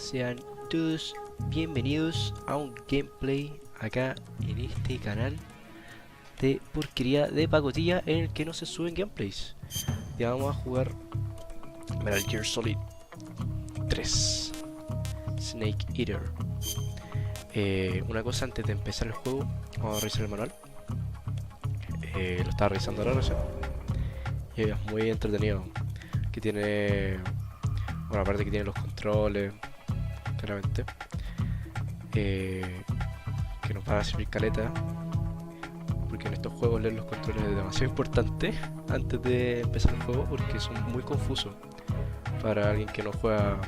Sean todos bienvenidos a un gameplay acá en este canal de porquería de pacotilla en el que no se suben gameplays. Ya vamos a jugar Metal Gear Solid 3 Snake Eater. Una cosa antes de empezar el juego, vamos a revisar el manual. Lo estaba revisando ahora recién y es muy entretenido. Que tiene, bueno, aparte que tiene los controles, claramente, que nos van a servir caleta, porque en estos juegos leer los controles es demasiado importante antes de empezar el juego, porque son muy confusos para alguien que no juega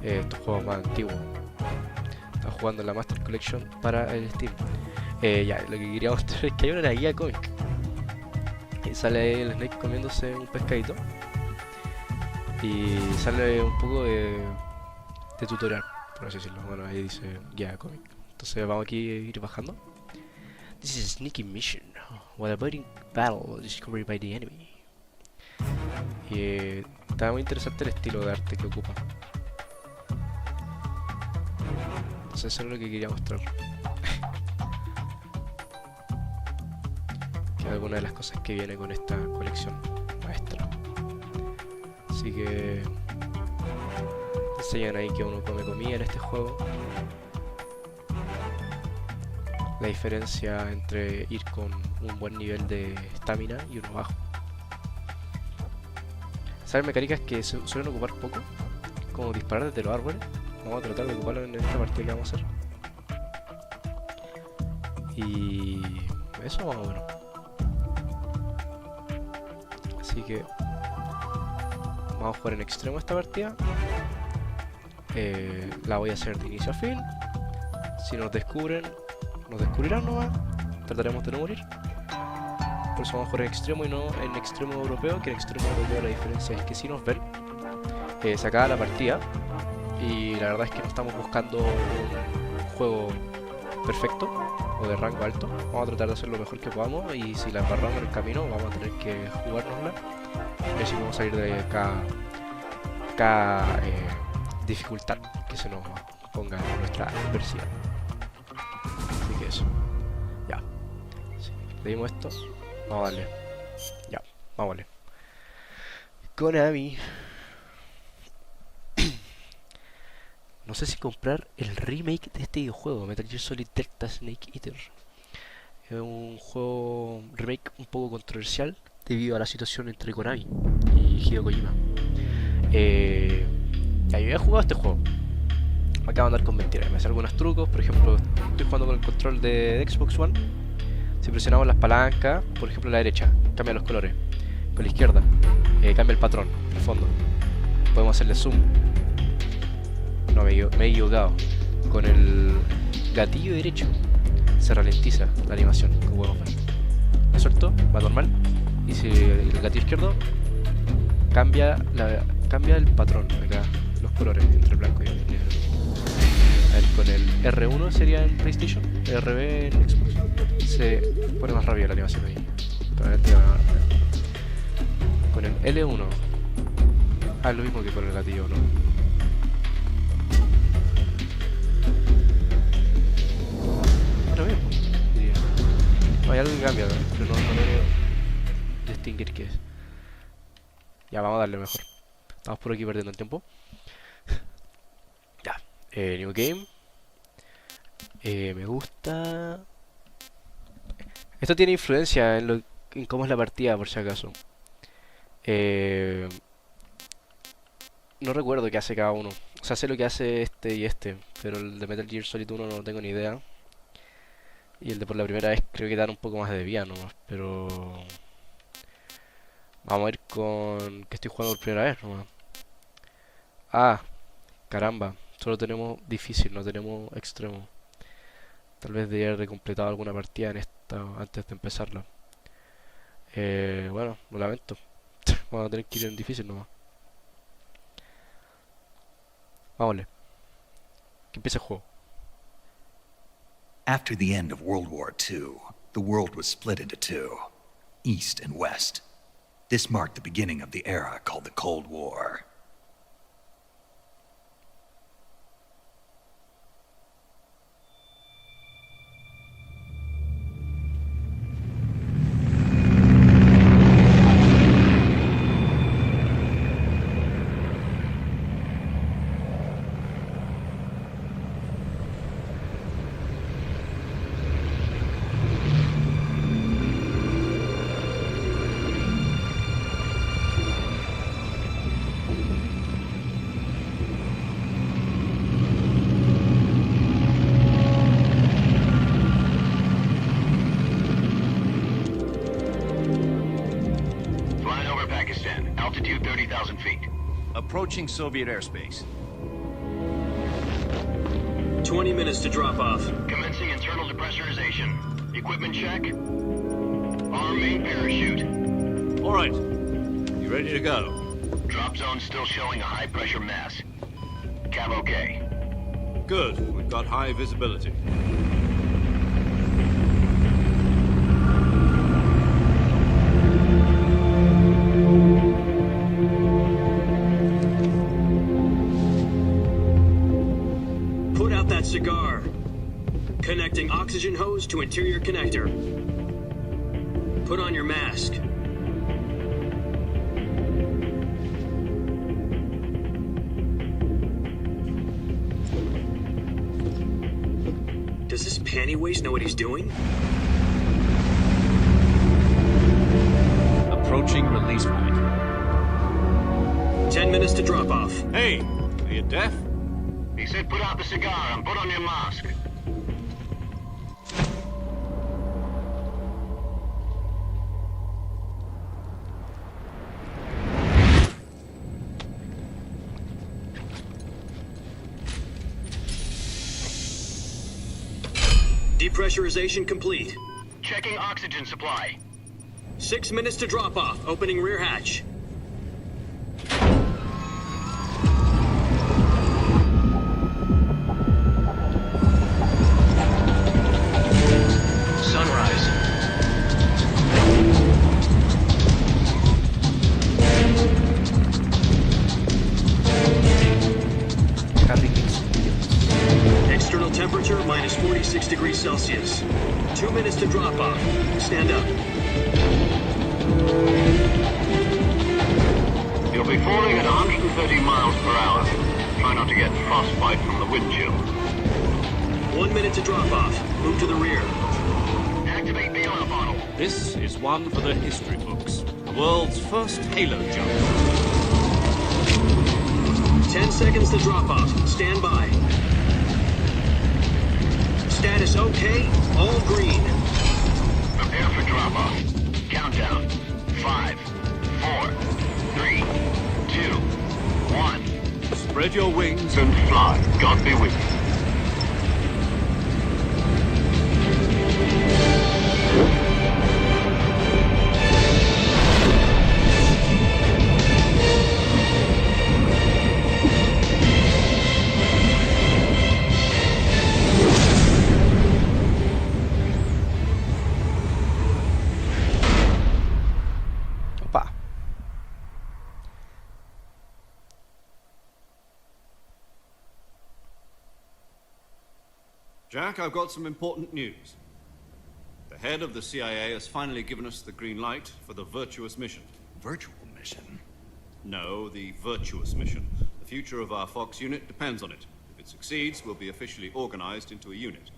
estos juegos más antiguos. Está jugando en la Master Collection para el Steam. Ya, lo que quería mostrar es que hay una guía cómic y sale ahí el Snake comiéndose un pescadito y sale un poco de tutorial, por así decirlo. Bueno, ahí dice guía cómic. Entonces vamos aquí a ir bajando. This is a sneaky mission while avoiding battle discovered by the enemy. Y está muy interesante el estilo de arte que ocupa. Entonces eso es lo que quería mostrar. Que es alguna de las cosas que viene con esta colección maestra. Así que enseñan ahí que uno come comida en este juego. La diferencia entre ir con un buen nivel de estamina y uno bajo. ¿Sabes mecánicas que se suelen ocupar poco? Como disparar desde los árboles. Vamos a tratar de ocuparlo en esta partida que vamos a hacer. Y eso más o menos. Así que vamos a jugar en extremo esta partida. La voy a hacer de inicio a fin. Si nos descubren, nos descubrirán nomás. Trataremos de no morir. Por eso vamos a jugar en extremo y no en extremo europeo. Que en extremo europeo la diferencia es que si nos ven, se acaba la partida. Y la verdad es que no estamos buscando un juego perfecto o de rango alto. Vamos a tratar de hacer lo mejor que podamos. Y si la embarramos en el camino, vamos a tener que jugárnosla. Y ver si podemos salir de cada dificultad que se nos ponga en nuestra adversidad. Así que eso. Ya. Sí. Le dimos esto. Vamos a darle. Ya. Vamos a darle. Konami. No sé si comprar el remake de este videojuego, Metal Gear Solid Delta Snake Eater. Es un juego remake un poco controversial debido a la situación entre Konami y Hideo Kojima. Ya, yo había jugado este juego. Me acabo de andar con mentiras. Me hace algunos trucos. Por ejemplo, estoy jugando con el control de Xbox One. Si presionamos las palancas, por ejemplo la derecha, cambia los colores. Con la izquierda, cambia el patrón, el fondo. Podemos hacerle zoom. No, me he equivocado. Con el gatillo derecho se ralentiza la animación, como podemos ver. Lo suelto, va normal. Y si el gatillo izquierdo cambia el patrón acá, los colores entre el blanco y el negro. A ver, con el R1 sería en PlayStation, el RB en Xbox. Se pone más rápida la animación ahí. Con el L1 es lo mismo que con el gatillo, ¿no? Ahora bien, diría. No, hay algo que cambia, ¿no? Pero no logro distinguir qué es. Ya, vamos a darle mejor. Estamos por aquí perdiendo el tiempo. Ya, New Game. Me gusta. Esto tiene influencia en cómo es la partida, por si acaso. No recuerdo qué hace cada uno. O sea, sé lo que hace este y este, pero el de Metal Gear Solid 1 no tengo ni idea. Y el de por la primera vez creo que dan un poco más de vida nomás, pero vamos a ir con que estoy jugando por primera vez nomás. Ah, caramba, solo tenemos difícil, no tenemos extremo. Tal vez debería haber completado alguna partida en esta antes de empezarla. Bueno, lo lamento. Vamos a tener que ir en difícil nomás. Vámonos. Que empiece el juego. After the end of World War II, the world was split into two, East and West. This marked the beginning of the era called the Cold War. Approaching Soviet airspace. 20 minutes to drop off. Commencing internal depressurization. Equipment check. Arm main parachute. All right. You ready to go? Drop zone still showing a high pressure mass. Cav okay. Good. We've got high visibility. Put out that cigar. Connecting oxygen hose to interior connector. Put on your mask. Does this pantywaist know what he's doing? Approaching release point. 10 minutes to drop off. Hey, are you deaf? He said put out the cigar and put on your mask. Depressurization complete. Checking oxygen supply. 6 minutes to drop off. Opening rear hatch. Sunrise. Harry Nixon. External temperature minus 46 degrees Celsius. 2 minutes to drop off. Stand up. You'll be falling at 130 miles per hour. Try not to get frostbite from the wind chill. 1 minute to drop off. Move to the rear. Activate the alarm bottle. This is one for the history books. The world's first halo jump. 10 seconds to drop off. Stand by. Status okay. All green. Prepare for drop off. Countdown. 5, 4, 3, 2, 1. Spread your wings And fly. God be with you. Opa. Jack, I've got some important news. The head of the CIA has finally given us the green light for the virtuous mission. Virtual mission? No, the virtuous mission. The future of our Fox unit depends on it. If it succeeds, we'll be officially organized into a unit.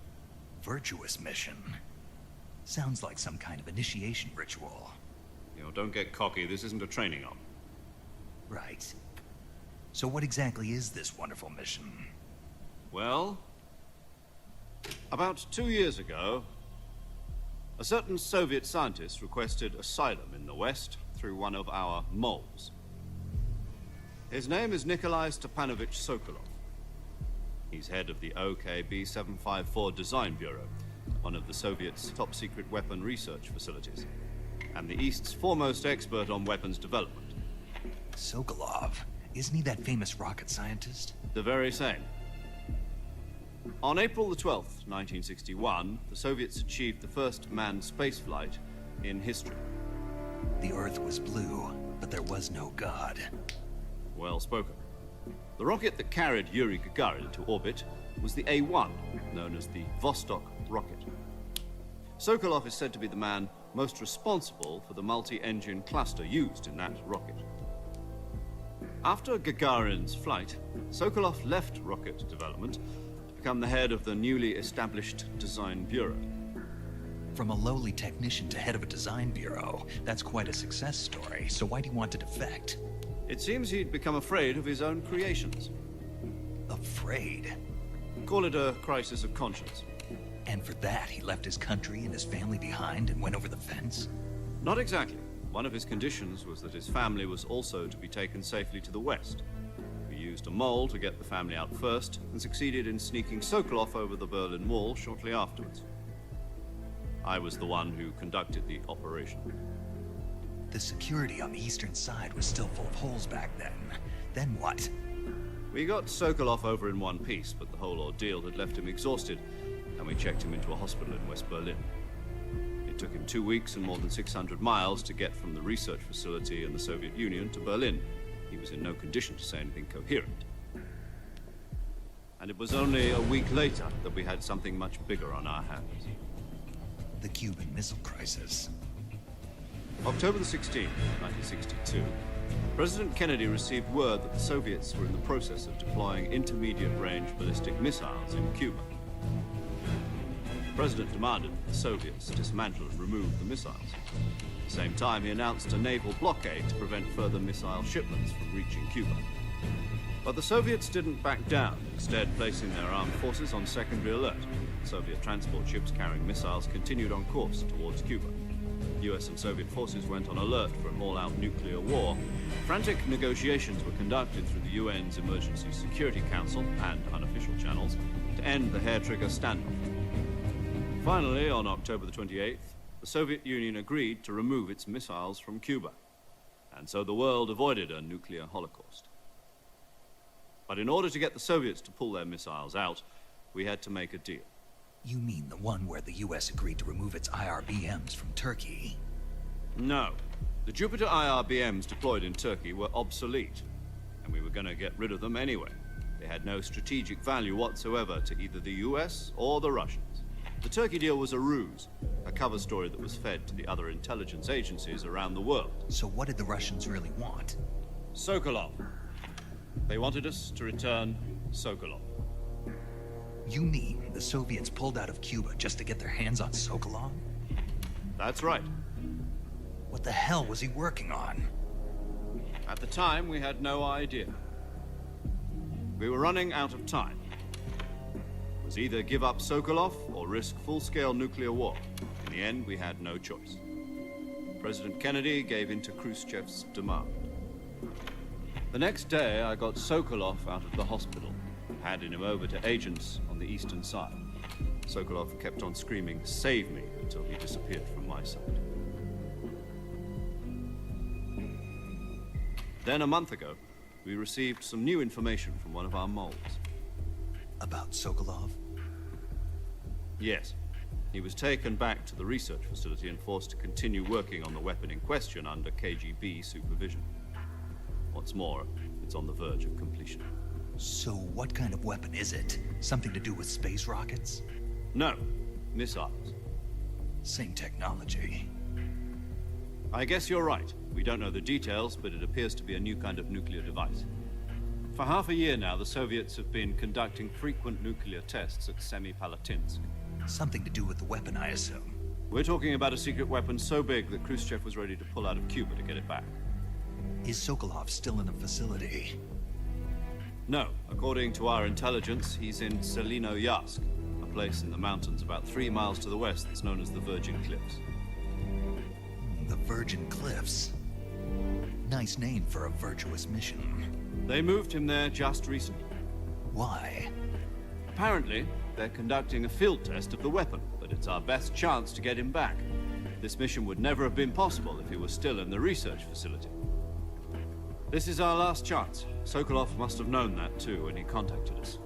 Virtuous mission? Sounds like some kind of initiation ritual. You know, don't get cocky. This isn't a training op. Right. So what exactly is this wonderful mission? Well, about 2 years ago, a certain Soviet scientist requested asylum in the West through one of our moles. His name is Nikolai Stepanovich Sokolov. He's head of the OKB 754 Design Bureau, one of the Soviets' top-secret weapon research facilities, and the East's foremost expert on weapons development. Sokolov? Isn't he that famous rocket scientist? The very same. On April the 12th, 1961, the Soviets achieved the first manned spaceflight in history. The Earth was blue, but there was no God. Well spoken. The rocket that carried Yuri Gagarin into orbit was the A-1, known as the Vostok rocket. Sokolov is said to be the man most responsible for the multi-engine cluster used in that rocket. After Gagarin's flight, Sokolov left rocket development to become the head of the newly established Design Bureau. From a lowly technician to head of a design bureau, that's quite a success story. So why'd he want to defect? It seems he'd become afraid of his own creations. Afraid? Call it a crisis of conscience. And for that, he left his country and his family behind and went over the fence? Not exactly. One of his conditions was that his family was also to be taken safely to the west. We used a mole to get the family out first and succeeded in sneaking Sokolov over the Berlin Wall shortly afterwards. I was the one who conducted the operation. The security on the eastern side was still full of holes back then. Then what? We got Sokolov over in one piece, but the whole ordeal had left him exhausted, and we checked him into a hospital in West Berlin. It took him 2 weeks and more than 600 miles to get from the research facility in the Soviet Union to Berlin. He was in no condition to say anything coherent. And it was only a week later that we had something much bigger on our hands. The Cuban Missile Crisis. October the 16th, 1962, President Kennedy received word that the Soviets were in the process of deploying intermediate-range ballistic missiles in Cuba. The President demanded that the Soviets dismantle and remove the missiles. At the same time, he announced a naval blockade to prevent further missile shipments from reaching Cuba. But the Soviets didn't back down, instead placing their armed forces on secondary alert. Soviet transport ships carrying missiles continued on course towards Cuba. US and Soviet forces went on alert for an all-out nuclear war. Frantic negotiations were conducted through the UN's Emergency Security Council and unofficial channels to end the hair-trigger standoff. Finally, on October the 28th, the Soviet Union agreed to remove its missiles from Cuba. And so the world avoided a nuclear holocaust. But in order to get the Soviets to pull their missiles out, we had to make a deal. You mean the one where the US agreed to remove its IRBMs from Turkey? No. The Jupiter IRBMs deployed in Turkey were obsolete, and we were going to get rid of them anyway. They had no strategic value whatsoever to either the US or the Russians. The Turkey deal was a ruse, a cover story that was fed to the other intelligence agencies around the world. So what did the Russians really want? Sokolov. They wanted us to return Sokolov. You mean the Soviets pulled out of Cuba just to get their hands on Sokolov? That's right. What the hell was he working on? At the time, we had no idea. We were running out of time. It was either give up Sokolov or risk full-scale nuclear war. In the end, we had no choice. President Kennedy gave in to Khrushchev's demand. The next day, I got Sokolov out of the hospital, handed him over to agents on the eastern side. Sokolov kept on screaming, "Save me," until he disappeared from my sight. Then a month ago, we received some new information from one of our moles. About Sokolov? Yes. He was taken back to the research facility and forced to continue working on the weapon in question under KGB supervision. What's more, it's on the verge of completion. So what kind of weapon is it? Something to do with space rockets? No, missiles. Same technology. I guess you're right. We don't know the details, but it appears to be a new kind of nuclear device. For half a year now, the Soviets have been conducting frequent nuclear tests at Semipalatinsk. Something to do with the weapon, I assume. We're talking about a secret weapon so big that Khrushchev was ready to pull out of Cuba to get it back. Is Sokolov still in the facility? No. According to our intelligence, he's in Selino-Yarsk, a place in the mountains about 3 miles to the west that's known as the Virgin Cliffs. The Virgin Cliffs. Nice name for a virtuous mission. They moved him there just recently. Why? Apparently, they're conducting a field test of the weapon, but it's our best chance to get him back. This mission would never have been possible if he was still in the research facility. This is our last chance. Sokolov must have known that too when he contacted us.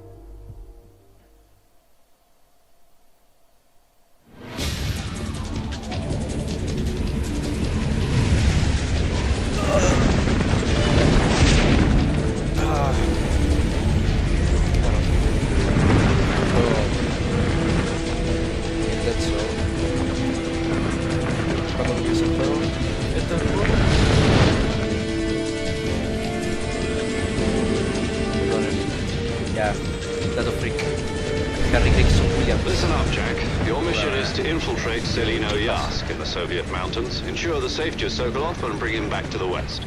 Listen up, Jack. Your mission is to infiltrate Selino-Yarsk in the Soviet mountains, ensure the safety of Sokolov, and bring him back to the west.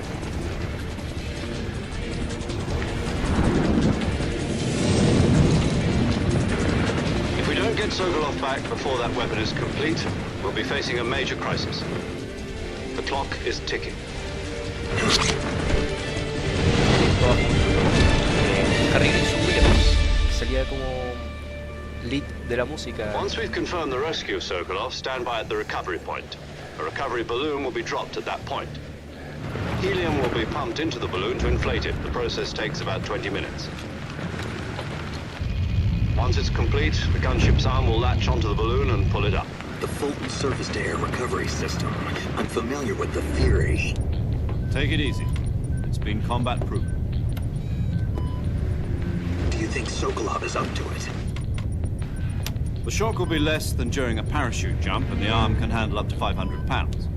If we don't get Sokolov back before that weapon is complete, we'll be facing a major crisis. The clock is ticking. Harry Williams salía como lead de la música. Once we've confirmed the rescue of Sokolov, stand by at the recovery point. A recovery balloon will be dropped at that point. Helium will be pumped into the balloon to inflate it. The process takes about 20 minutes. Once it's complete, the gunship's arm will latch onto the balloon and pull it up. The Fulton surface-to-air recovery system. I'm familiar with the theory. Take it easy. It's been combat-proven. Do you think Sokolov is up to it? The shock will be less than during a parachute jump, and the arm can handle up to 500 pounds.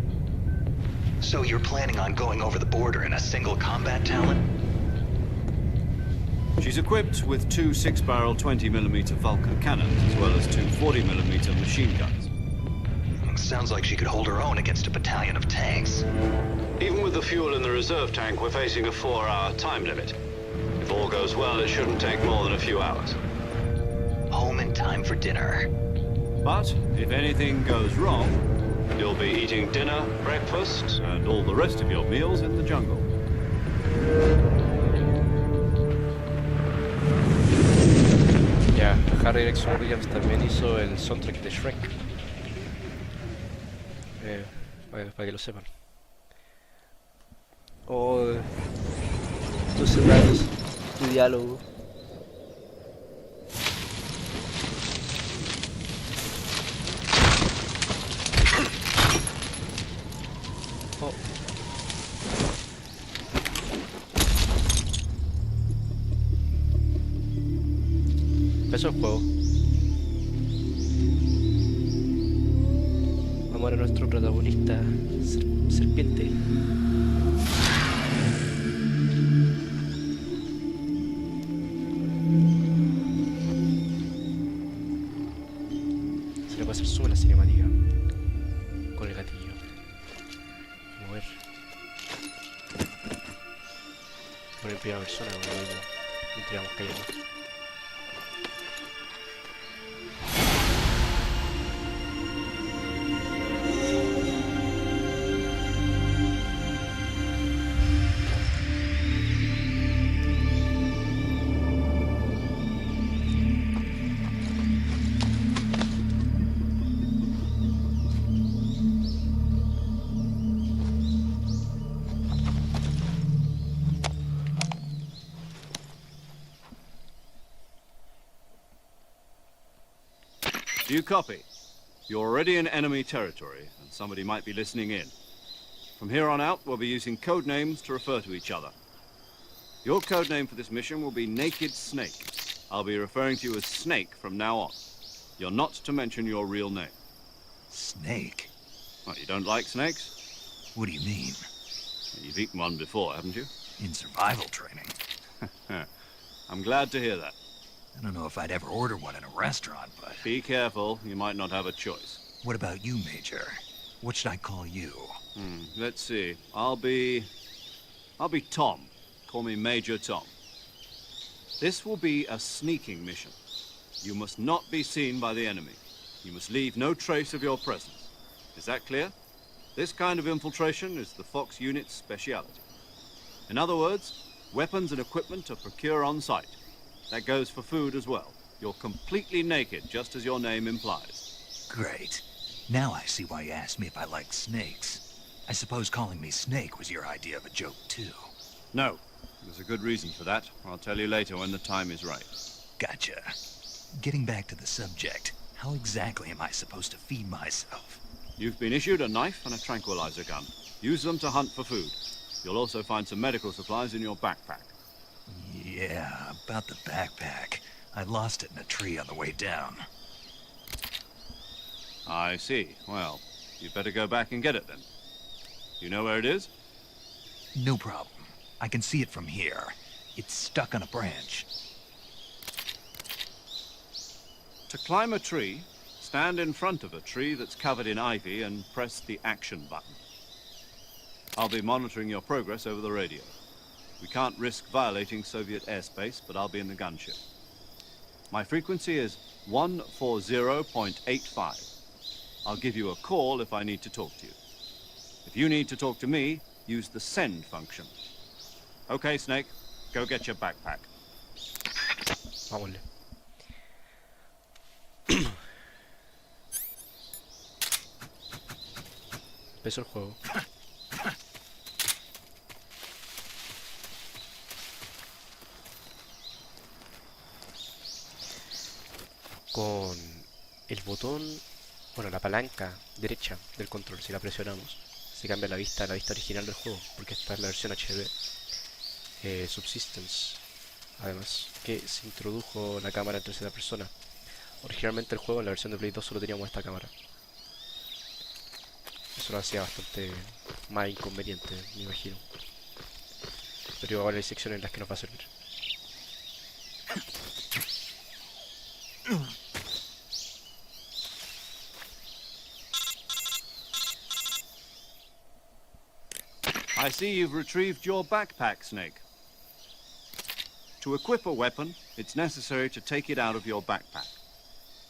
So you're planning on going over the border in a single combat Talon? She's equipped with two 6-barrel 20mm Vulcan cannons, as well as two 40mm machine guns. Sounds like she could hold her own against a battalion of tanks. Even with the fuel in the reserve tank, we're facing a 4-hour time limit. If all goes well, it shouldn't take more than a few hours. Home in time for dinner. But if anything goes wrong, You'll be eating dinner, breakfast, and all the rest of your meals in the jungle. Ya, Harry Williams también hizo el soundtrack de Shrek. Para que lo sepan. Oh, tus hermanos, tu diálogo. Oh. Empezó el juego. Vamos a ver a nuestro protagonista, serpiente. Se le puede hacer zoom a la cinemática con el gatillo. Mover. Poner en primera persona mientras vamos cayendo. Do you copy? You're already in enemy territory, and somebody might be listening in. From here on out, we'll be using code names to refer to each other. Your code name for this mission will be Naked Snake. I'll be referring to you as Snake from now on. You're not to mention your real name. Snake? What, you don't like snakes? What do you mean? You've eaten one before, haven't you? In survival training. I'm glad to hear that. I don't know if I'd ever order one in a restaurant, but... Be careful, you might not have a choice. What about you, Major? What should I call you? Let's see. I'll be Tom. Call me Major Tom. This will be a sneaking mission. You must not be seen by the enemy. You must leave no trace of your presence. Is that clear? This kind of infiltration is the Fox unit's speciality. In other words, weapons and equipment are procured on site. That goes for food as well. You're completely naked, just as your name implies. Great. Now I see why you asked me if I like snakes. I suppose calling me Snake was your idea of a joke, too. No. There's a good reason for that. I'll tell you later when the time is right. Gotcha. Getting back to the subject, how exactly am I supposed to feed myself? You've been issued a knife and a tranquilizer gun. Use them to hunt for food. You'll also find some medical supplies in your backpack. Yeah, about the backpack. I lost it in a tree on the way down. I see. Well, you'd better go back and get it then. You know where it is? No problem. I can see it from here. It's stuck on a branch. To climb a tree, stand in front of a tree that's covered in ivy and press the action button. I'll be monitoring your progress over the radio. We can't risk violating Soviet airspace, but I'll be in the gunship. My frequency is 140.85. I'll give you a call if I need to talk to you. If you need to talk to me, use the send function. Okay, Snake, go get your backpack. Vámonos. Empezó el juego. Con el botón, bueno, la palanca derecha del control, si la presionamos, se cambia la vista a la vista original del juego, porque esta es la versión HD Subsistence. Además, que se introdujo la cámara en tercera persona. Originalmente el juego en la versión de Play 2 solo teníamos esta cámara. Eso lo hacía bastante más inconveniente, me imagino. Pero ahora hay secciones en las que nos va a servir. I see you've retrieved your backpack, Snake. To equip a weapon, it's necessary to take it out of your backpack.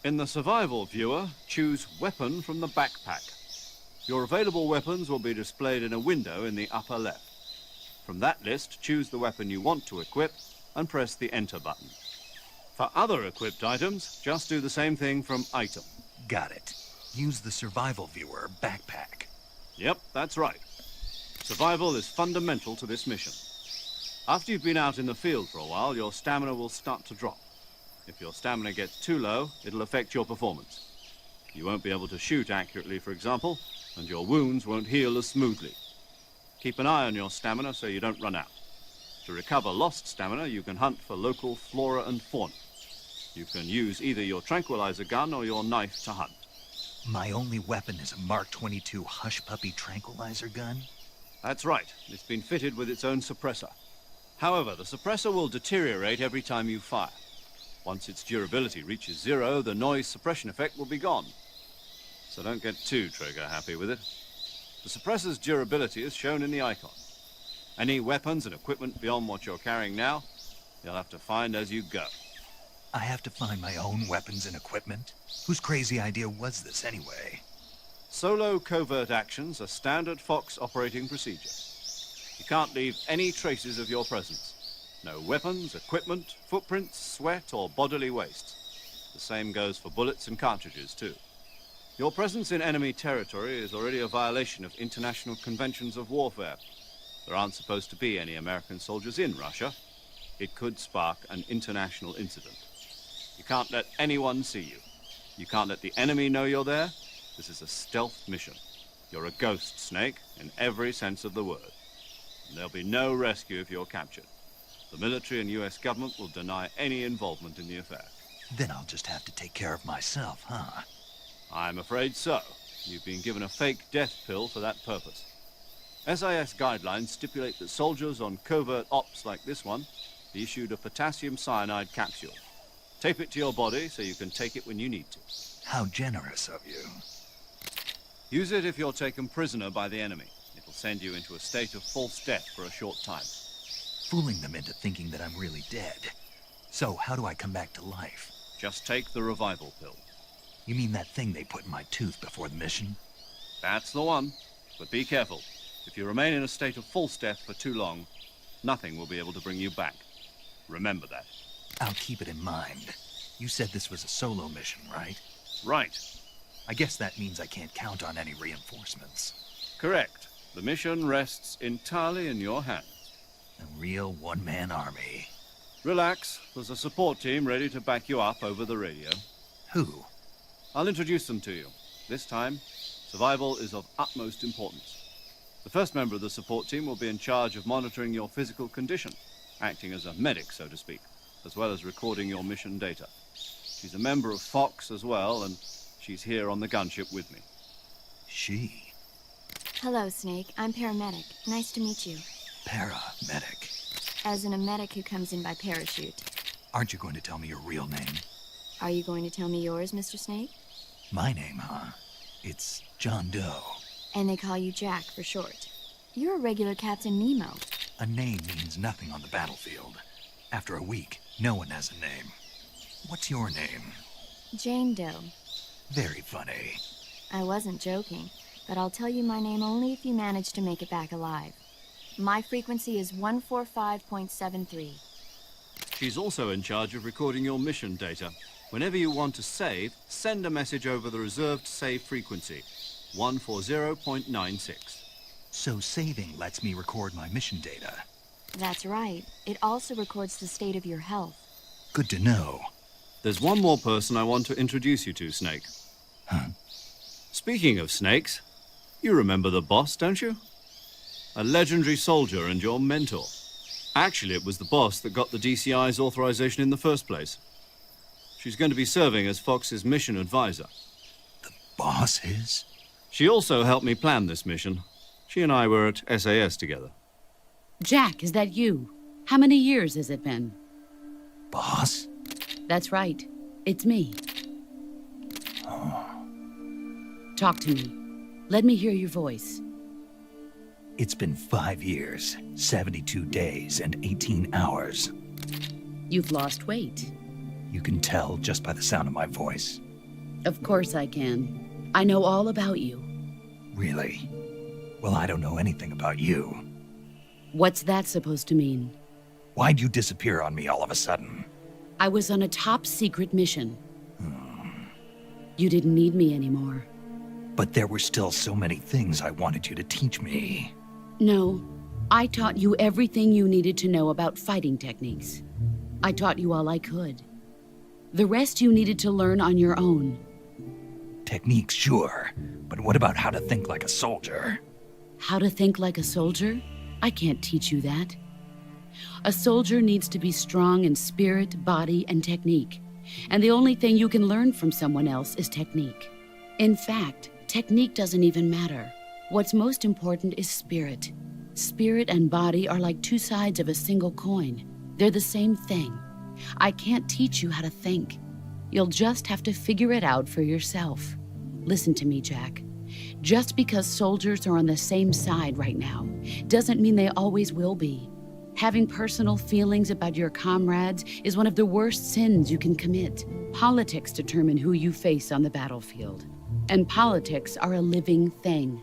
In the survival viewer, choose Weapon from the backpack. Your available weapons will be displayed in a window in the upper left. From that list, choose the weapon you want to equip and press the Enter button. For other equipped items, just do the same thing from Item. Got it. Use the survival viewer backpack. Yep, that's right. Survival is fundamental to this mission. After you've been out in the field for a while, your stamina will start to drop. If your stamina gets too low, it'll affect your performance. You won't be able to shoot accurately, for example, and your wounds won't heal as smoothly. Keep an eye on your stamina so you don't run out. To recover lost stamina, you can hunt for local flora and fauna. You can use either your tranquilizer gun or your knife to hunt. My only weapon is a Mark 22 Hush Puppy tranquilizer gun? That's right. It's been fitted with its own suppressor. However, the suppressor will deteriorate every time you fire. Once its durability reaches 0, the noise suppression effect will be gone. So don't get too trigger-happy with it. The suppressor's durability is shown in the icon. Any weapons and equipment beyond what you're carrying now, you'll have to find as you go. I have to find my own weapons and equipment? Whose crazy idea was this anyway? Solo covert actions are standard Fox operating procedure. You can't leave any traces of your presence. No weapons, equipment, footprints, sweat, or bodily waste. The same goes for bullets and cartridges, too. Your presence in enemy territory is already a violation of international conventions of warfare. There aren't supposed to be any American soldiers in Russia. It could spark an international incident. You can't let anyone see you. You can't let the enemy know you're there. This is a stealth mission. You're a ghost, Snake, in every sense of the word. And there'll be no rescue if you're captured. The military and US government will deny any involvement in the affair. Then I'll just have to take care of myself, huh? I'm afraid so. You've been given a fake death pill for that purpose. SIS guidelines stipulate that soldiers on covert ops like this one be issued a potassium cyanide capsule. Tape it to your body so you can take it when you need to. How generous of you. Use it if you're taken prisoner by the enemy. It'll send you into a state of false death for a short time. Fooling them into thinking that I'm really dead. So, how do I come back to life? Just take the revival pill. You mean that thing they put in my tooth before the mission? That's the one. But be careful. If you remain in a state of false death for too long, nothing will be able to bring you back. Remember that. I'll keep it in mind. You said this was a solo mission, right? Right. I guess that means I can't count on any reinforcements. Correct. The mission rests entirely in your hands. A real one-man army. Relax. There's a support team ready to back you up over the radio. Who? I'll introduce them to you. This time, survival is of utmost importance. The first member of the support team will be in charge of monitoring your physical condition, acting as a medic, so to speak, as well as recording your mission data. She's a member of Fox as well, and she's here on the gunship with me. She? Hello, Snake. I'm paramedic. Nice to meet you. Paramedic. As in a medic who comes in by parachute. Aren't you going to tell me your real name? Are you going to tell me yours, Mr. Snake? My name, huh? It's John Doe. And they call you Jack for short. You're a regular Captain Nemo. A name means nothing on the battlefield. After a week, no one has a name. What's your name? Jane Doe. Very funny. I wasn't joking. but I'll tell you my name only if you manage to make it back alive. My frequency is 145.73. She's also in charge of recording your mission data. Whenever you want to save, send a message over the reserved save frequency, 140.96. So saving lets me record my mission data. That's right. It also records the state of your health. Good to know. There's one more person I want to introduce you to, Snake. Huh? Speaking of snakes, you remember the boss, don't you? A legendary soldier and your mentor. Actually, it was the boss that got the DCI's authorization in the first place. She's going to be serving as Fox's mission advisor. The boss is? She also helped me plan this mission. She and I were at SAS together. Jack, is that you? How many years has it been? Boss? That's right. It's me. Oh. Talk to me. Let me hear your voice. It's been 5 years, 72 days, and 18 hours. You've lost weight. You can tell just by the sound of my voice. Of course I can. I know all about you. Really? Well, I don't know anything about you. What's that supposed to mean? Why'd you disappear on me all of a sudden? I was on a top-secret mission. You didn't need me anymore. But there were still so many things I wanted you to teach me. No, I taught you everything you needed to know about fighting techniques. I taught you all I could. The rest you needed to learn on your own. Techniques, sure. But what about how to think like a soldier? How to think like a soldier? I can't teach you that. A soldier needs to be strong in spirit, body, and technique. And the only thing you can learn from someone else is technique. In fact, technique doesn't even matter. What's most important is spirit. Spirit and body are like two sides of a single coin. They're the same thing. I can't teach you how to think. You'll just have to figure it out for yourself. Listen to me, Jack. Just because soldiers are on the same side right now doesn't mean they always will be. Having personal feelings about your comrades is one of the worst sins you can commit. Politics determine who you face on the battlefield. And politics are a living thing.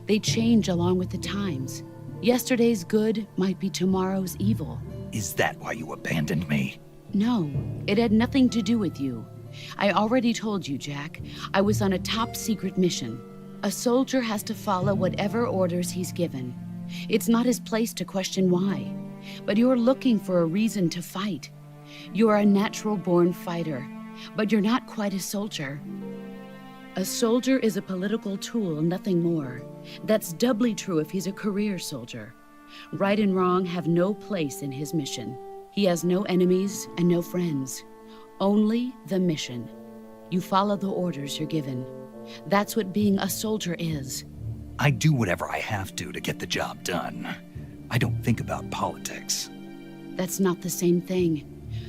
They change along with the times. Yesterday's good might be tomorrow's evil. Is that why you abandoned me? No, it had nothing to do with you. I already told you, Jack. I was on a top-secret mission. A soldier has to follow whatever orders he's given. It's not his place to question why. But you're looking for a reason to fight. You're a natural-born fighter, but you're not quite a soldier. A soldier is a political tool, nothing more. That's doubly true if he's a career soldier. Right and wrong have no place in his mission. He has no enemies and no friends. Only the mission. You follow the orders you're given. That's what being a soldier is. I do whatever I have to get the job done. I don't think about politics. That's not the same thing.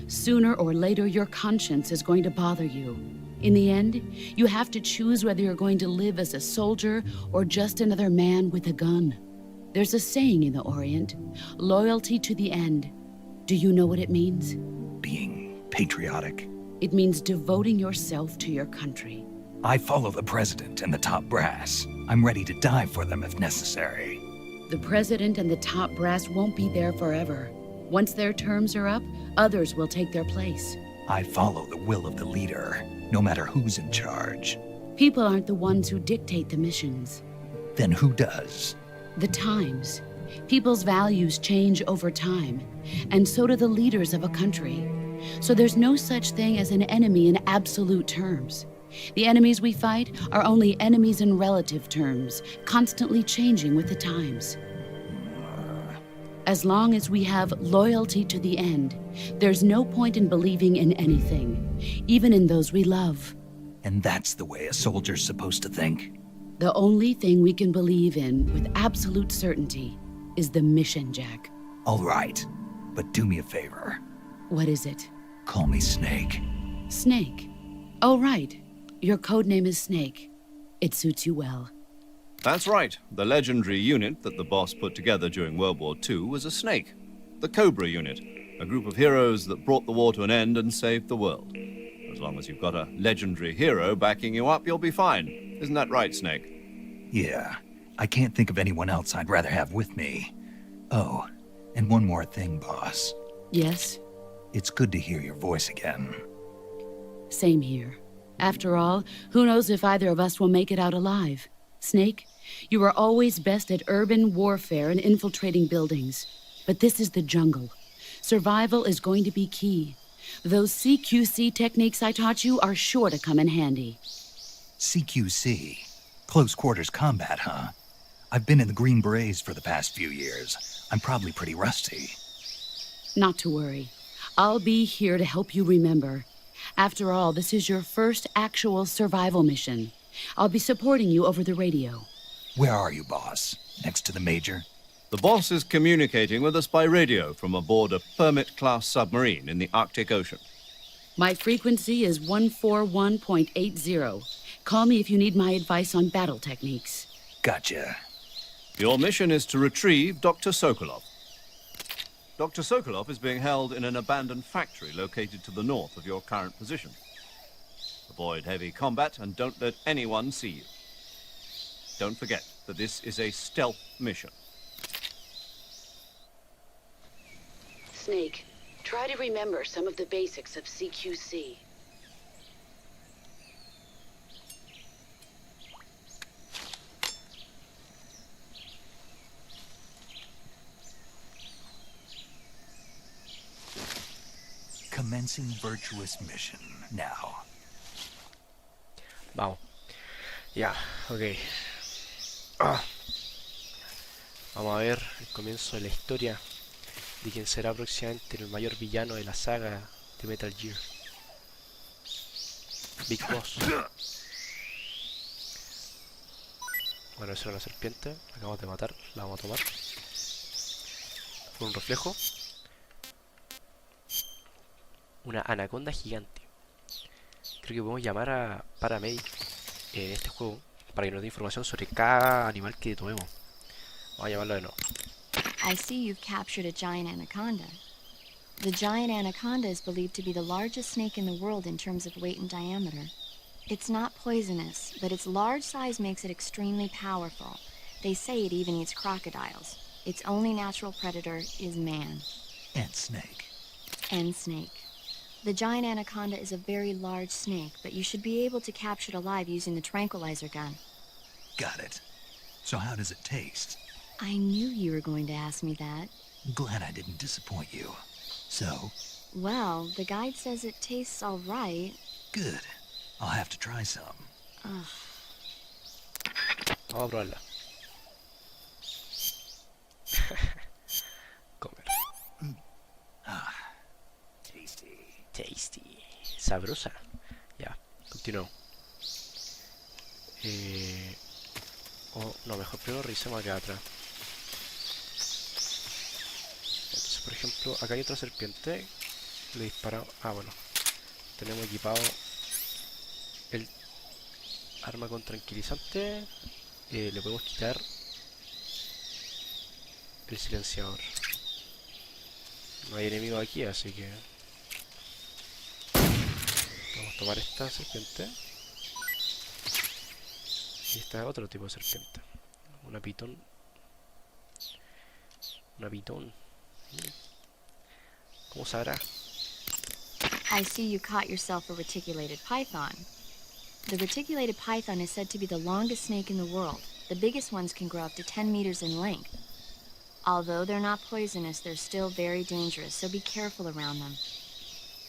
Sooner or later, your conscience is going to bother you. In the end, you have to choose whether you're going to live as a soldier or just another man with a gun. There's a saying in the Orient, loyalty to the end. Do you know what it means? Being patriotic. It means devoting yourself to your country. I follow the president and the top brass. I'm ready to die for them if necessary. The president and the top brass won't be there forever. Once their terms are up, others will take their place. I follow the will of the leader, no matter who's in charge. People aren't the ones who dictate the missions. Then who does? The times. People's values change over time, and so do the leaders of a country. So there's no such thing as an enemy in absolute terms. The enemies we fight are only enemies in relative terms, constantly changing with the times. As long as we have loyalty to the end, there's no point in believing in anything, even in those we love. And that's the way a soldier's supposed to think? The only thing we can believe in with absolute certainty is the mission, Jack. All right, but do me a favor. What is it? Call me Snake. Snake? Oh, right. Your code name is Snake. It suits you well. That's right. The legendary unit that the boss put together during World War II was a snake. The Cobra unit, a group of heroes that brought the war to an end and saved the world. As long as you've got a legendary hero backing you up, you'll be fine. Isn't that right, Snake? Yeah, I can't think of anyone else I'd rather have with me. Oh, and one more thing, boss. Yes? It's good to hear your voice again. Same here. After all, who knows if either of us will make it out alive? Snake, you are always best at urban warfare and infiltrating buildings. But this is the jungle. Survival is going to be key. Those CQC techniques I taught you are sure to come in handy. CQC? Close quarters combat, huh? I've been in the Green Berets for the past few years. I'm probably pretty rusty. Not to worry. I'll be here to help you remember. After all, this is your first actual survival mission. I'll be supporting you over the radio. Where are you, boss? Next to the Major? The boss is communicating with us by radio from aboard a Permit-class submarine in the Arctic Ocean. My frequency is 141.80. Call me if you need my advice on battle techniques. Gotcha. Your mission is to retrieve Dr. Sokolov. Dr. Sokolov is being held in an abandoned factory located to the north of your current position. Avoid heavy combat and don't let anyone see you. Don't forget that this is a stealth mission. Snake, try to remember some of the basics of CQC. Commencing virtuous mission now. Vamos. Ya, ok. Vamos a ver el comienzo de la historia de quien será próximamente el mayor villano de la saga de Metal Gear. Big Boss. Bueno, esa era una serpiente. La acabamos de matar. La vamos a tomar. Por un reflejo. Una anaconda gigante. Creo que podemos llamar a Paramedic en este juego para que nos dé información sobre cada animal que tomemos. Vamos a llamarlo de nuevo. I see you've captured a giant anaconda. The giant anaconda is believed to be the largest snake in the world in terms of weight and diameter. It's not poisonous, but its large size makes it extremely powerful. They say it even eats crocodiles. Its only natural predator is man. And snake. And snake. The giant anaconda is a very large snake, but you should be able to capture it alive using the tranquilizer gun. Got it. So how does it taste? I knew you were going to ask me that. Glad I didn't disappoint you. So? Well, the guide says it tastes all right. Good. I'll have to try some. Ugh. Vamos a probarla. Comer. Tasty. Tasty. Sabrosa. Ya, continuamos. Oh, no, mejor primero revisemos acá atrás. Entonces, por ejemplo, acá hay otra serpiente. Le disparamos. Ah, bueno. Tenemos equipado el arma con tranquilizante. Le podemos quitar el silenciador. No hay enemigos aquí, así que vamos a tomar esta serpiente. Y esta es otro tipo de serpiente. Una pitón. Una pitón. ¿Cómo sabrá? I see you caught yourself a reticulated python. The reticulated python is said to be the longest snake in the world. The biggest ones can grow up to 10 meters in length. Although they're not poisonous, they're still very dangerous, so be careful around them.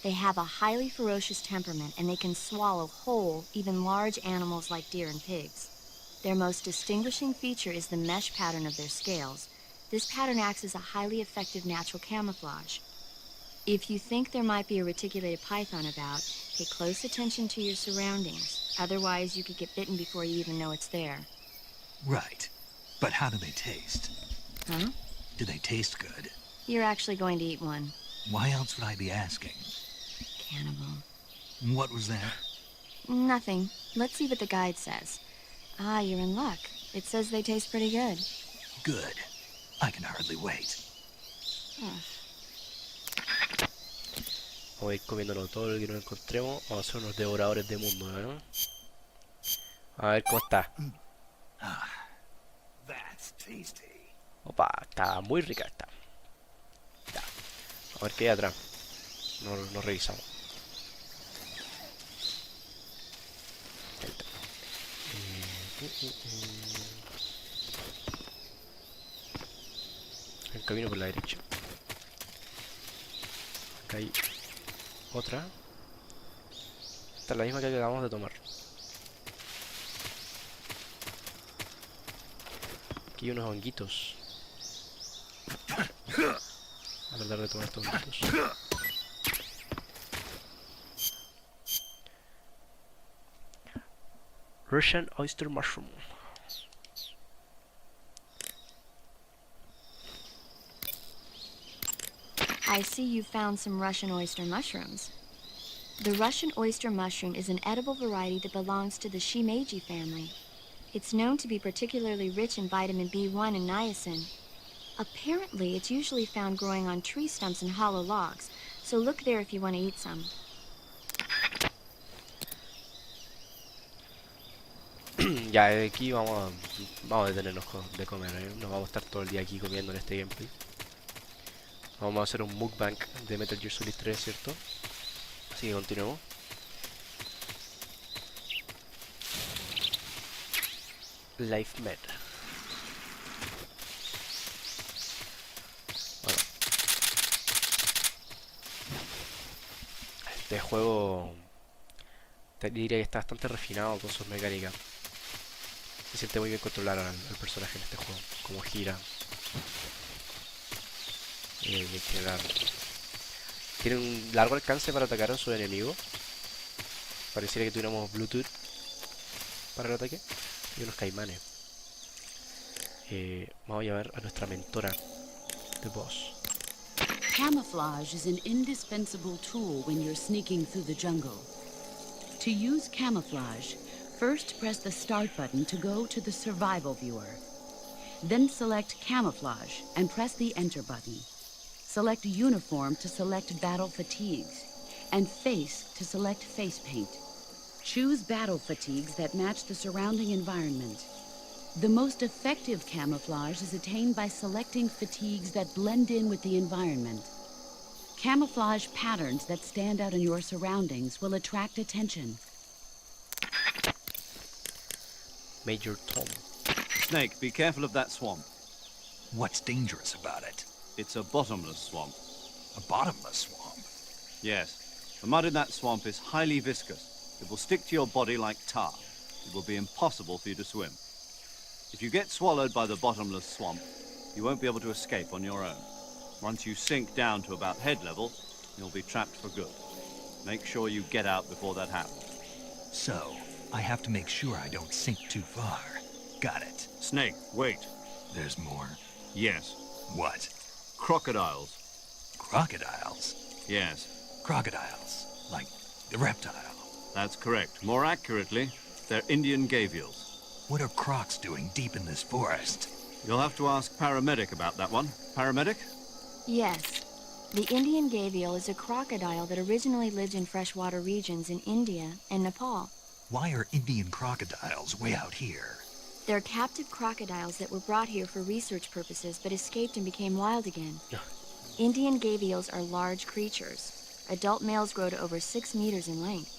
They have a highly ferocious temperament, and they can swallow whole, even large animals like deer and pigs. Their most distinguishing feature is the mesh pattern of their scales. This pattern acts as a highly effective natural camouflage. If you think there might be a reticulated python about, pay close attention to your surroundings. Otherwise, you could get bitten before you even know it's there. Right. But how do they taste? Huh? Do they taste good? You're actually going to eat one. Why else would I be asking? Cannibal. What was that? Nothing. Let's see what the guide says. Ah, you're in luck. It says they taste pretty good. Good. I can hardly wait. Vamos a ir comiéndonos todo lo que nos encontremos. Vamos a ser unos devoradores de mundo, ¿no? A ver cómo está. That's tasty. Opa, está muy rica esta. Ya. A ver qué hay atrás. No revisamos. Ahí está. El camino por la derecha. Acá hay otra. Esta es la misma que acabamos de tomar. Aquí hay unos honguitos. A tratar de tomar estos honguitos. Russian oyster mushroom. I see you found some Russian oyster mushrooms. The Russian oyster mushroom is an edible variety that belongs to the shimeji family. It's known to be particularly rich in vitamin B1 and niacin. Apparently, it's usually found growing on tree stumps and hollow logs, so look there if you want to eat some. Ya, aquí vamos a detenernos de comer, ¿eh? No vamos a estar todo el día aquí comiendo en este gameplay. Vamos a hacer un mukbang de Metal Gear Solid 3, ¿cierto? Así que continuemos. Life Med. Bueno. Este juego te diría que está bastante refinado con sus mecánicas. Se siente muy bien controlar al personaje en este juego, como gira. Y en general tiene un largo alcance para atacar a sus enemigos. Pareciera que tuviéramos Bluetooth para el ataque. Y unos caimanes. Vamos a llevar a nuestra mentora de boss. Camouflage is an indispensable tool when you're sneaking through the jungle. To use camouflage, first press the start button to go to the survival viewer. Then select camouflage and press the enter button. Select uniform to select battle fatigues, and face to select face paint. Choose battle fatigues that match the surrounding environment. The most effective camouflage is attained by selecting fatigues that blend in with the environment. Camouflage patterns that stand out in your surroundings will attract attention. Major Tom. Snake, be careful of that swamp. What's dangerous about it? It's a bottomless swamp. A bottomless swamp? Yes. The mud in that swamp is highly viscous. It will stick to your body like tar. It will be impossible for you to swim. If you get swallowed by the bottomless swamp, you won't be able to escape on your own. Once you sink down to about head level, you'll be trapped for good. Make sure you get out before that happens. So, I have to make sure I don't sink too far. Got it. Snake, wait. There's more? Yes. What? Crocodiles. Crocodiles? Yes. Crocodiles. Like the reptile. That's correct. More accurately, they're Indian gavials. What are crocs doing deep in this forest? You'll have to ask Paramedic about that one. Paramedic? Yes. The Indian gavial is a crocodile that originally lived in freshwater regions in India and Nepal. Why are Indian crocodiles way out here? They're captive crocodiles that were brought here for research purposes but escaped and became wild again. Indian gavials are large creatures. Adult males grow to over 6 meters in length.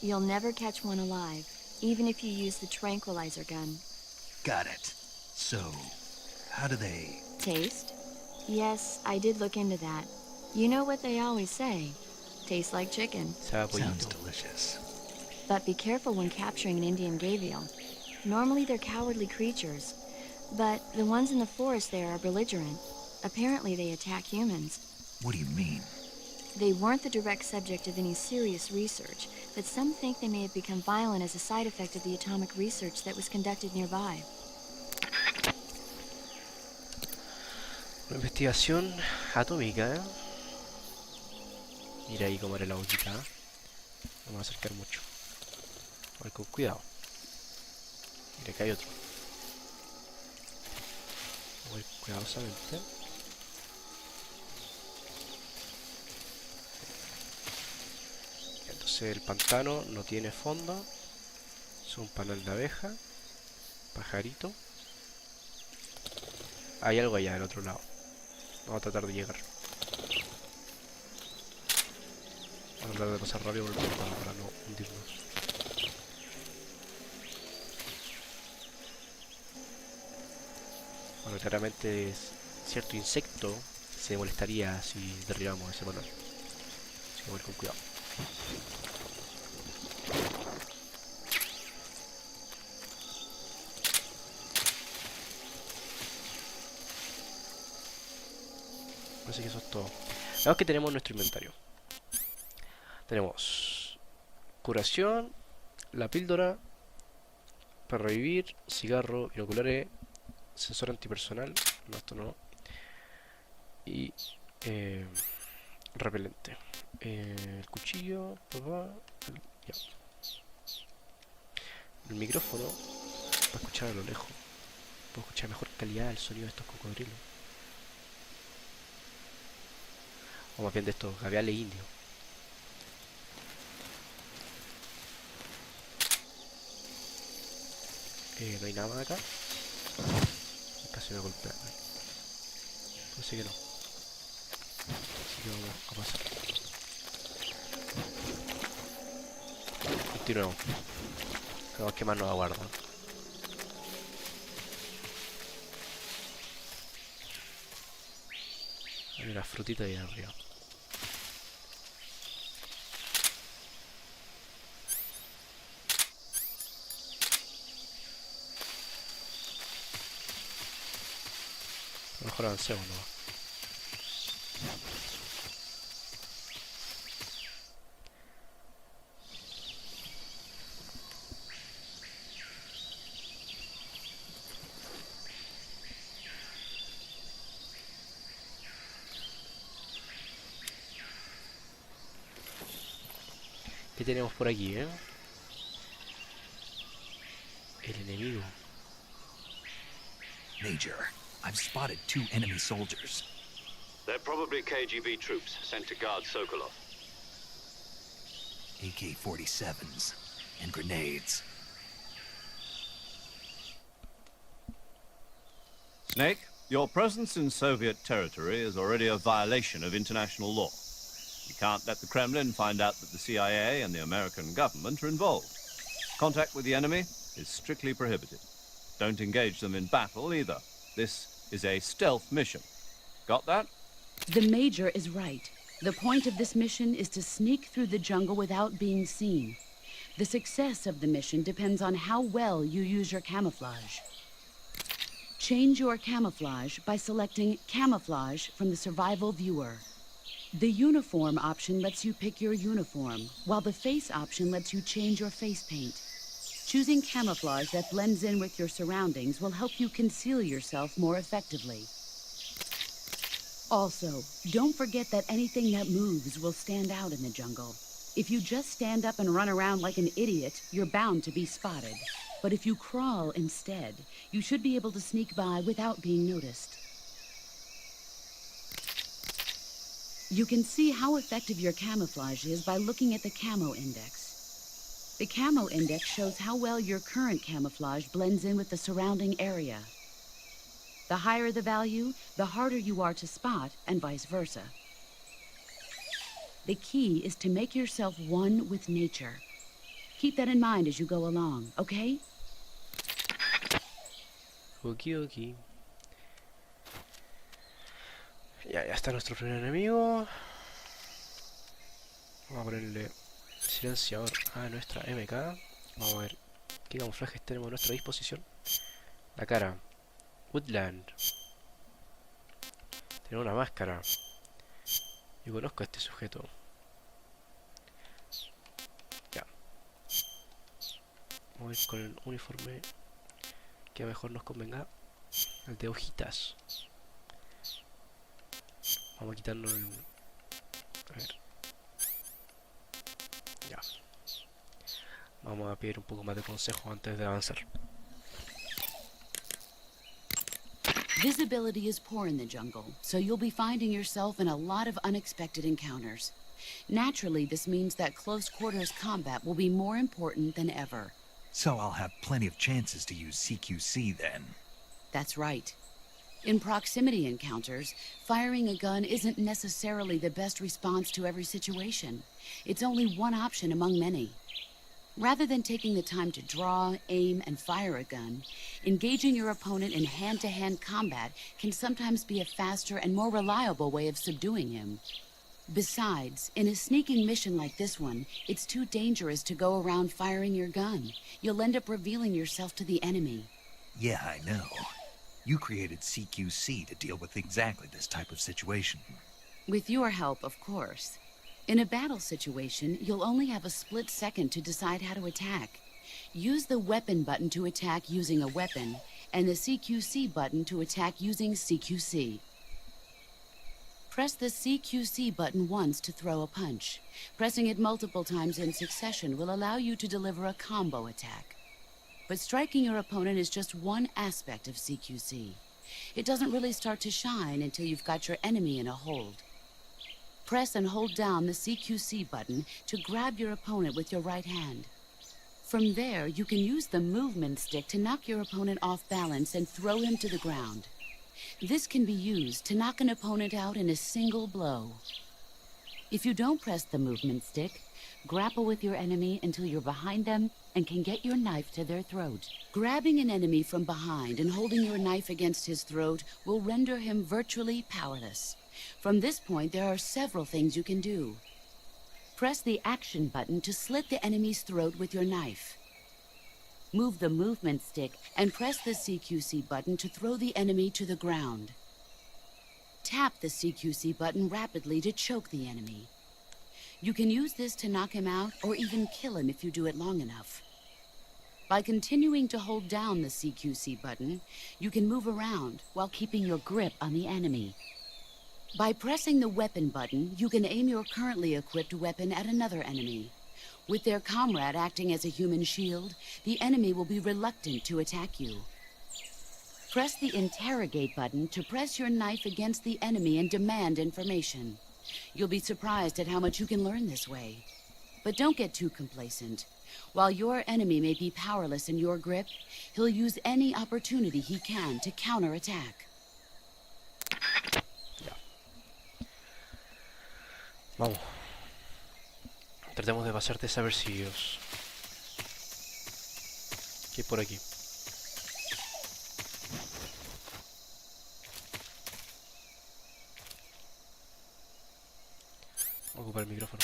You'll never catch one alive, even if you use the tranquilizer gun. Got it. So, how do they... Taste? Yes, I did look into that. You know what they always say. Tastes like chicken. Sounds delicious. But be careful when capturing an Indian gavial. Normally they're cowardly creatures, but the ones in the forest there are belligerent. Apparently they attack humans. What do you mean? They weren't the direct subject of any serious research, but some think they may have become violent as a side effect of the atomic research that was conducted nearby. Una investigación atómica, ¿eh? Mira ahí cómo era la boquita. Vamos a acercar mucho. A ver, con cuidado. Mira, acá hay otro. Voy cuidadosamente. Entonces el pantano no tiene fondo. Es un panal de abeja. Pajarito. Hay algo allá del otro lado. Vamos a tratar de llegar. Vamos a tratar de pasar rápido por el pantano para no hundirnos. Bueno, claramente cierto insecto se molestaría si derribamos ese panel. Así que voy con cuidado. Así que eso es todo. Veamos que tenemos en nuestro inventario. Tenemos curación, la píldora para revivir, cigarro, binoculares, sensor antipersonal, no, esto no, y repelente. El cuchillo, ya. El micrófono para escuchar a lo lejos. Puedo escuchar mejor calidad el sonido de estos cocodrilos. O más bien de estos gaviales indios. No hay nada más acá. Casi me golpea. Parece que no. Así que vamos a pasar. Continuemos. Veamos qué más nos aguarda. Hay una frutita ahí arriba. A lo mejor avancemos nomás. ¿Qué tenemos por aquí, El enemigo. Major, I've spotted 2 enemy soldiers. They're probably KGB troops sent to guard Sokolov. AK-47s and grenades. Snake, your presence in Soviet territory is already a violation of international law. You can't let the Kremlin find out that the CIA and the American government are involved. Contact with the enemy is strictly prohibited. Don't engage them in battle either. This is a stealth mission. Got that? The Major is right. The point of this mission is to sneak through the jungle without being seen. The success of the mission depends on how well you use your camouflage. Change your camouflage by selecting Camouflage from the Survival Viewer. The Uniform option lets you pick your uniform, while the Face option lets you change your face paint. Choosing camouflage that blends in with your surroundings will help you conceal yourself more effectively. Also, don't forget that anything that moves will stand out in the jungle. If you just stand up and run around like an idiot, you're bound to be spotted. But if you crawl instead, you should be able to sneak by without being noticed. You can see how effective your camouflage is by looking at the camo index. The camo index shows how well your current camouflage blends in with the surrounding area. The higher the value, the harder you are to spot, and vice versa. The key is to make yourself one with nature. Keep that in mind as you go along, okay? Okidoki. Ya está nuestro primer enemigo. Vamos a ponerle silenciador a nuestra MK. Vamos a ver qué camuflajes tenemos a nuestra disposición. La cara. Woodland. Tenemos una máscara. Yo conozco a este sujeto. Ya. Vamos a ir con el uniforme que mejor nos convenga. El de hojitas. Vamos a quitarnos el... A ver. Ya. Vamos a pedir un poco más de consejo antes de avanzar. Visibility is poor in the jungle, so you'll be finding yourself in a lot of unexpected encounters. Naturally, this means that close quarters combat will be more important than ever. So I'll have plenty of chances to use CQC then. That's right. In proximity encounters, firing a gun isn't necessarily the best response to every situation. It's only one option among many. Rather than taking the time to draw, aim, and fire a gun, engaging your opponent in hand-to-hand combat can sometimes be a faster and more reliable way of subduing him. Besides, in a sneaking mission like this one, it's too dangerous to go around firing your gun. You'll end up revealing yourself to the enemy. Yeah, I know. You created CQC to deal with exactly this type of situation. With your help, of course. In a battle situation, you'll only have a split second to decide how to attack. Use the weapon button to attack using a weapon, and the CQC button to attack using CQC. Press the CQC button once to throw a punch. Pressing it multiple times in succession will allow you to deliver a combo attack. But striking your opponent is just one aspect of CQC. It doesn't really start to shine until you've got your enemy in a hold. Press and hold down the CQC button to grab your opponent with your right hand. From there, you can use the movement stick to knock your opponent off balance and throw him to the ground. This can be used to knock an opponent out in a single blow. If you don't press the movement stick, grapple with your enemy until you're behind them and can get your knife to their throat. Grabbing an enemy from behind and holding your knife against his throat will render him virtually powerless. From this point, there are several things you can do. Press the action button to slit the enemy's throat with your knife. Move the movement stick and press the CQC button to throw the enemy to the ground. Tap the CQC button rapidly to choke the enemy. You can use this to knock him out or even kill him if you do it long enough. By continuing to hold down the CQC button, you can move around while keeping your grip on the enemy. By pressing the weapon button, you can aim your currently equipped weapon at another enemy. With their comrade acting as a human shield, the enemy will be reluctant to attack you. Press the interrogate button to press your knife against the enemy and demand information. You'll be surprised at how much you can learn this way. But don't get too complacent. While your enemy may be powerless in your grip, he'll use any opportunity he can to counterattack. Vamos. Tratemos de pasar desapercibidos. ¿Qué hay por aquí? Voy a ocupar el micrófono.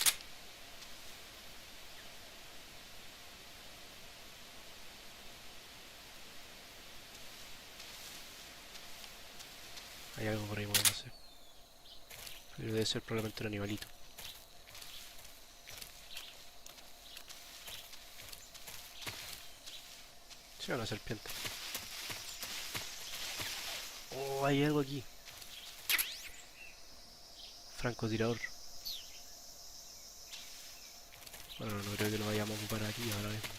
Hay algo por ahí moviéndose. Pero debe ser probablemente un animalito. Sí, una serpiente. Oh, hay algo aquí. Francotirador. Bueno, no creo que lo vayamos a ocupar aquí ahora mismo.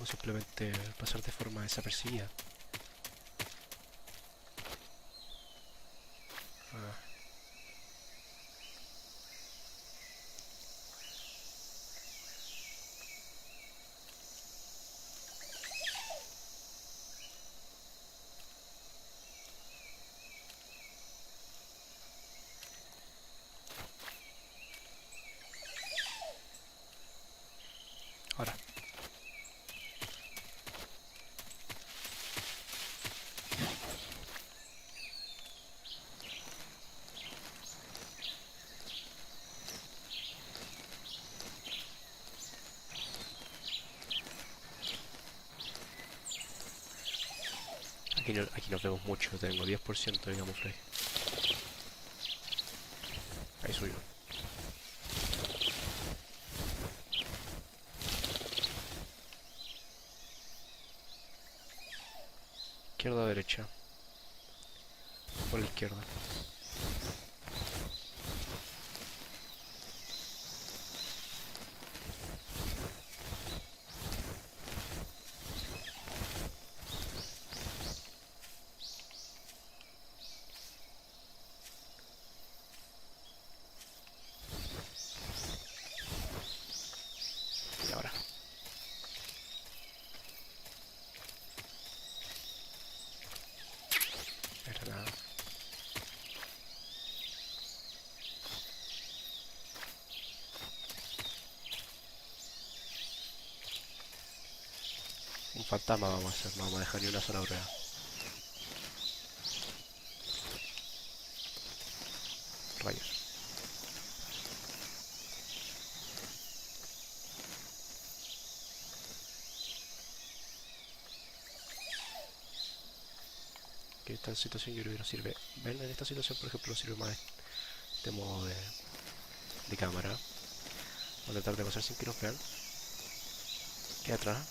O simplemente pasar de forma desapercibida. Ahora. Aquí nos vemos mucho, tengo 10% de camuflaje. Ahí subió. Izquierda o derecha. Por la izquierda. Y ahora. fantasma vamos a hacer, no vamos a dejar ni una sola prueba. Rayos. Que esta situación yo creo que nos sirve. Ven, en esta situación por ejemplo nos sirve más este modo de cámara. Vamos a tratar de pasar sin que nos vean. Queda atrás.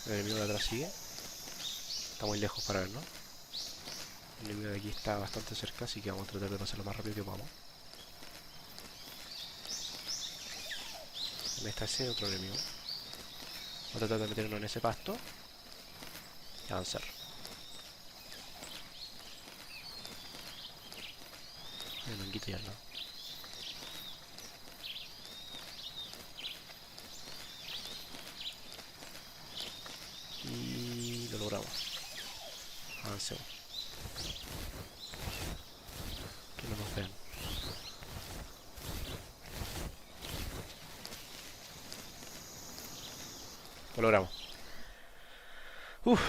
El enemigo de atrás sigue. Está muy lejos para vernos. El enemigo de aquí está bastante cerca, así que vamos a tratar de pasar lo más rápido que podamos. También está ese otro enemigo. Vamos a tratar de meternos en ese pasto y avanzar. El manguito ya al lado. Y lo logramos. Avancemos. Que no nos vean. Lo logramos. Uff.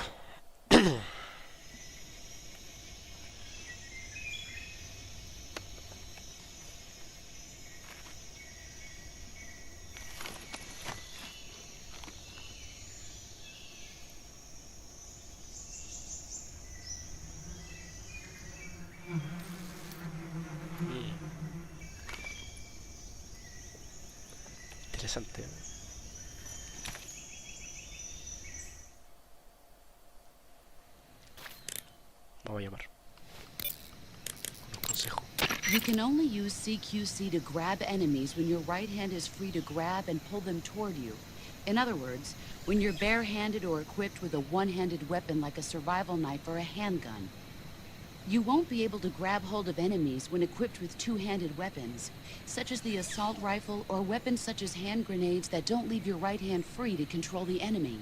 Interesante. Vamos a llamar. Un consejo. You can only use CQC to grab enemies when your right hand is free to grab and pull them toward you. In other words, when you're barehanded or equipped with a one-handed weapon like a survival knife or a handgun. You won't be able to grab hold of enemies when equipped with two-handed weapons, such as the assault rifle or weapons such as hand grenades that don't leave your right hand free to control the enemy.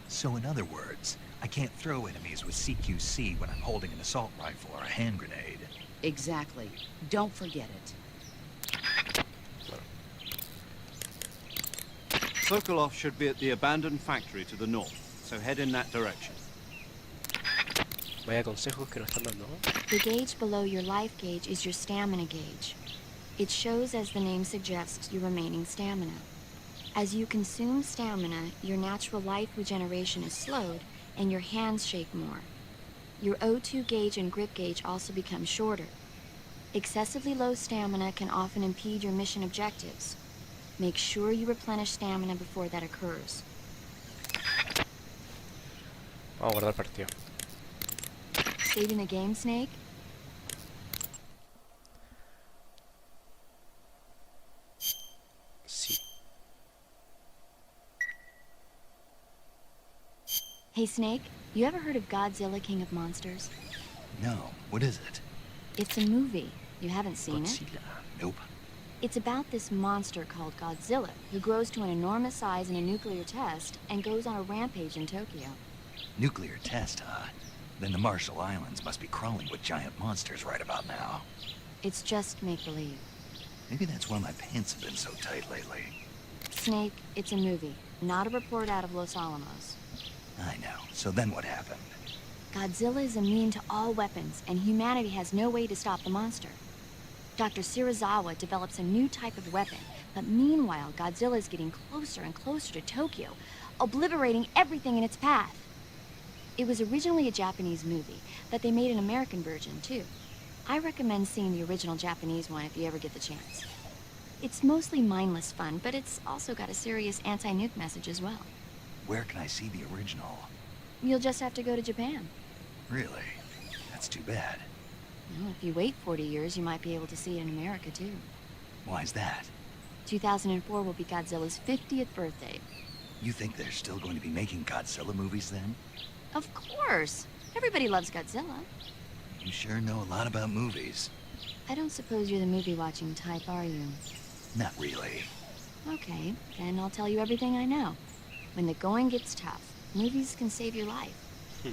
So in other words, I can't throw enemies with CQC when I'm holding an assault rifle or a hand grenade. Exactly. Don't forget it. Sokolov should be at the abandoned factory to the north, so head in that direction. Vaya consejos que nos están dando, ¿no? The gauge below your life gauge is your stamina gauge. It shows, as the name suggests, your remaining stamina. As you consume stamina, your natural life regeneration is slowed, and your hands shake more. Your O2 gauge and grip gauge also become shorter. Excessively low stamina can often impede your mission objectives. Make sure you replenish stamina before that occurs. Vamos a guardar partido. Saving the game, Snake? Sí. Hey, Snake, you ever heard of Godzilla, King of Monsters? No, what is it? It's a movie. You haven't seen it? Godzilla. Nope. It's about this monster called Godzilla, who grows to an enormous size in a nuclear test and goes on a rampage in Tokyo. Nuclear test, huh? Then the Marshall Islands must be crawling with giant monsters right about now. It's just make-believe. Maybe that's why my pants have been so tight lately. Snake, it's a movie, not a report out of Los Alamos. I know. So then what happened? Godzilla is immune to all weapons, and humanity has no way to stop the monster. Dr. Shirazawa develops a new type of weapon, but meanwhile, Godzilla is getting closer and closer to Tokyo, obliterating everything in its path. It was originally a Japanese movie, but they made an American version, too. I recommend seeing the original Japanese one if you ever get the chance. It's mostly mindless fun, but it's also got a serious anti-nuke message as well. Where can I see the original? You'll just have to go to Japan. Really? That's too bad. Well, if you wait 40 years, you might be able to see it in America, too. Why's that? 2004 will be Godzilla's 50th birthday. You think they're still going to be making Godzilla movies then? Of course! Everybody loves Godzilla. You sure know a lot about movies. I don't suppose you're the movie-watching type, are you? Not really. Okay, then I'll tell you everything I know. When the going gets tough, movies can save your life.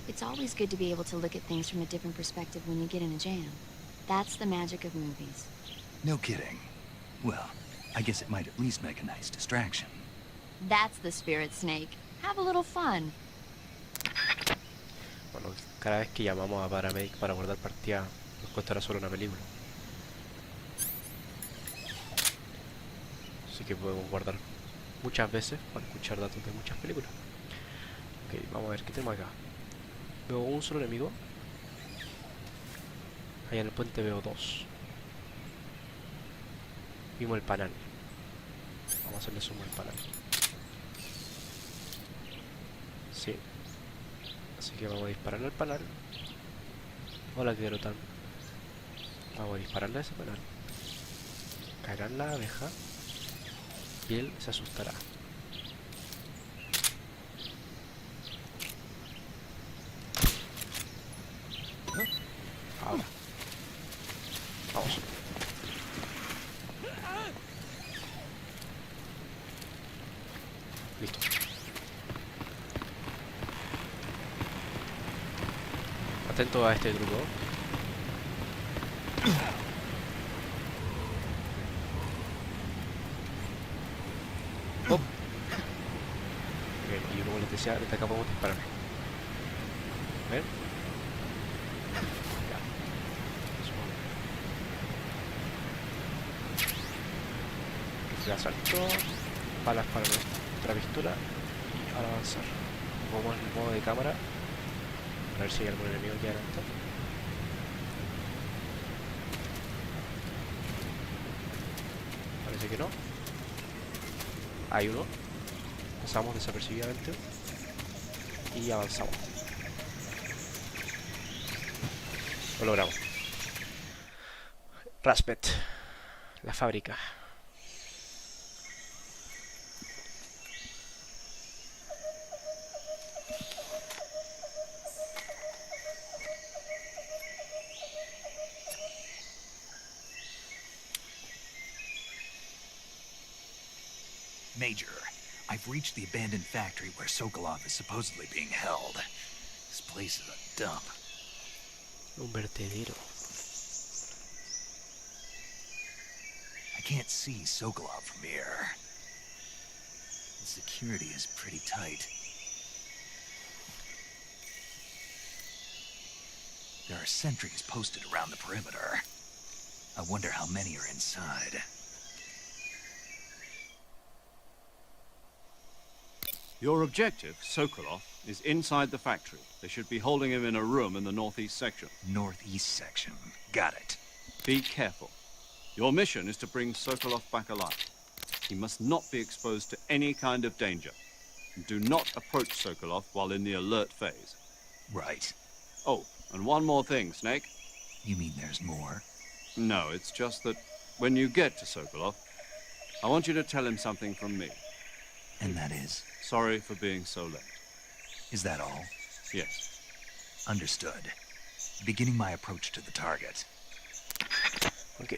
It's always good to be able to look at things from a different perspective when you get in a jam. That's the magic of movies. No kidding. Well, I guess it might at least make a nice distraction. That's the spirit, Snake. Have a little fun. Bueno, cada vez que llamamos a Paramedic para guardar partida nos costará solo una película. Así que podemos guardar muchas veces para escuchar datos de muchas películas. Ok, vamos a ver qué tenemos acá. Veo un solo enemigo. Allá en el puente veo dos. Vimos el panal. Vamos a hacerle zoom al panal. Sí. Así que vamos a dispararle al panal. Hola, que tan. Vamos a dispararle a ese panal. Caerá en la abeja. Y él se asustará. Ahora. Vamos. Listo. Atento a este truco. Oh. Y como les decía, desde acá podemos disparar. ¿Ven? Ya. Rifle de asalto. Balas para nuestra pistola. Y ahora avanzar. Vamos en el modo de cámara. A ver si hay algún enemigo aquí adelante. Parece que no. Hay uno. Pasamos desapercibidamente. Y avanzamos. Lo logramos. Raspet. La fábrica. Major, I've reached the abandoned factory where Sokolov is supposedly being held. This place is a dump. Un vertedero. I can't see Sokolov from here. The security is pretty tight. There are sentries posted around the perimeter. I wonder how many are inside. Your objective, Sokolov, is inside the factory. They should be holding him in a room in the northeast section. Northeast section. Got it. Be careful. Your mission is to bring Sokolov back alive. He must not be exposed to any kind of danger. And do not approach Sokolov while in the alert phase. Right. Oh, and one more thing, Snake. You mean there's more? No, it's just that when you get to Sokolov, I want you to tell him something from me. And that is? Sorry for being so late. Is that all? Yes. Understood. Beginning my approach to the target. Ok.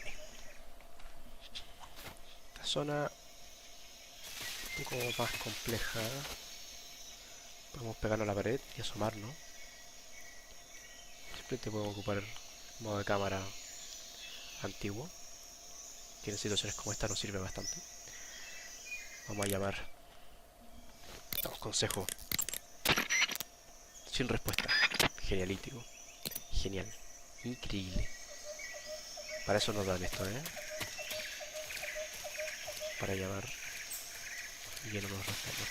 Esta zona un poco más compleja. Podemos pegarnos a la pared y asomarnos. Simplemente podemos ocupar el modo de cámara antiguo, que en situaciones como esta nos sirve bastante. Vamos a llamar. Damos consejo. Sin respuesta. Genialítico. Genial. Increíble. Para eso nos dan esto, ¿eh? Para llamar y que no nos responda.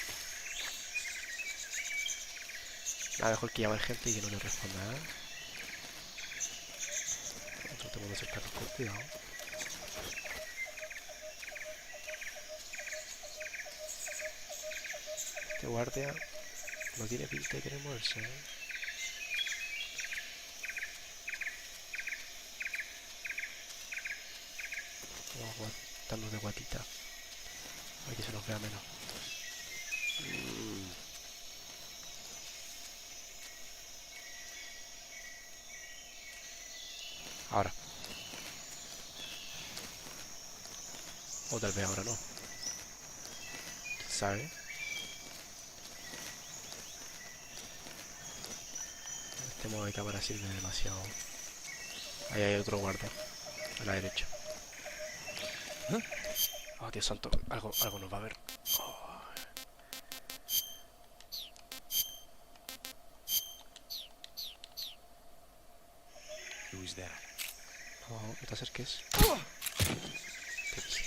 Nada mejor que llamar gente y que no le responda, ¿eh? Nosotros tenemos que acercarnos con cuidado. Este guardia no tiene pinta de querer moverse, ¿eh? Vamos a aguantarnos de guatita. Para que se nos vea menos. Ahora. O tal vez ahora no. ¿Quién sabe? Este modo de cámara sirve demasiado. Ahí hay otro guardia. A la derecha. Oh, Dios santo. Algo nos va a ver. Oh. Who's there? No, no te acerques. Te dije.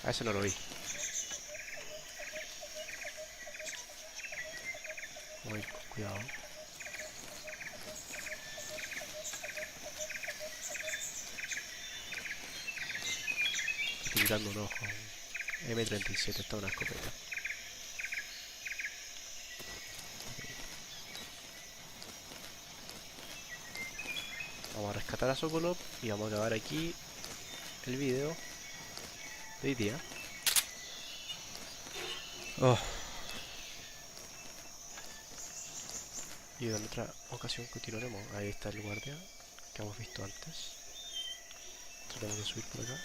A ese no lo vi. Vamos a ir con cuidado. Estoy mirando un ojo. M37, está una escopeta. Vamos a rescatar a Sokolov y vamos a acabar aquí el video de hoy día. Oh. Y en otra ocasión continuaremos. Ahí está el guardia que hemos visto antes. Tratamos de subir por acá.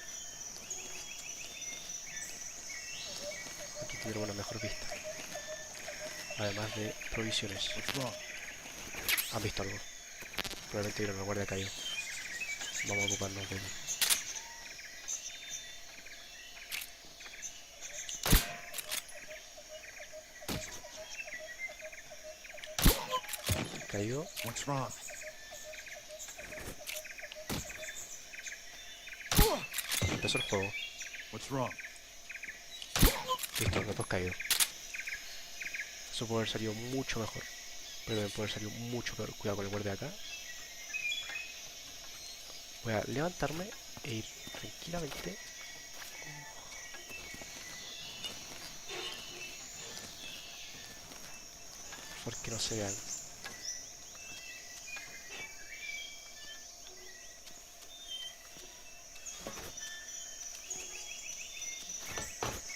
Aquí tendremos una mejor vista. Además de provisiones. ¿Han visto algo? Probablemente vieron al guardia caído. Vamos a ocuparnos de él. Caído. What's wrong? Empezó el juego. What's wrong? Listo, los dos caídos. Eso puede haber salido mucho mejor. Pero también puede haber salido mucho peor. Cuidado con el guardia de acá. Voy a levantarme e ir tranquilamente. Porque no se vean.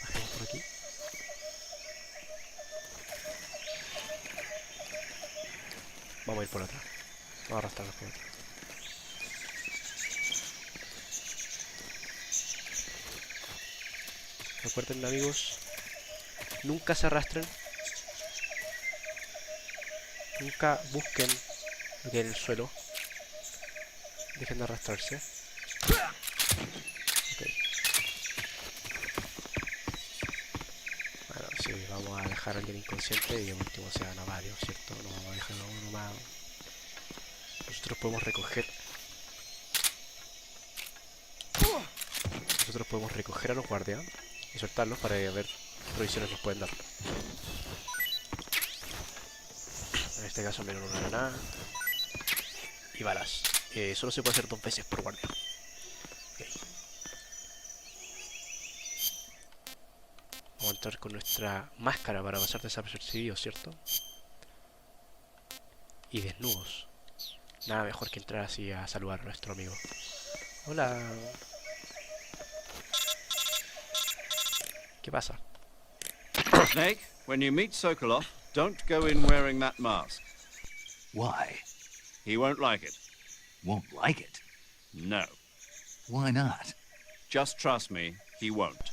Bajemos por aquí. Vamos a ir por atrás. Vamos a arrastrarnos por atrás. Recuerden, amigos, nunca se arrastren. Nunca busquen lo que hay en el suelo. Dejen de arrastrarse. Ok. Bueno, sí, vamos a dejar a alguien inconsciente y de último se van a varios, ¿cierto? No vamos a dejar a uno más. Nosotros podemos recoger. Nosotros podemos recoger a los guardias y soltarlos para ver qué provisiones nos pueden dar. En este caso menos una granada y balas. Solo se puede hacer 2 veces por guardia. Okay. Vamos a entrar con nuestra máscara para pasar desapercibidos, ¿cierto? Y desnudos. Nada mejor que entrar así a saludar a nuestro amigo. Hola. ¿Qué pasa? Snake, when you meet Sokolov, don't go in wearing that mask. Why? He won't like it. Won't like it? No. Why not? Just trust me, he won't.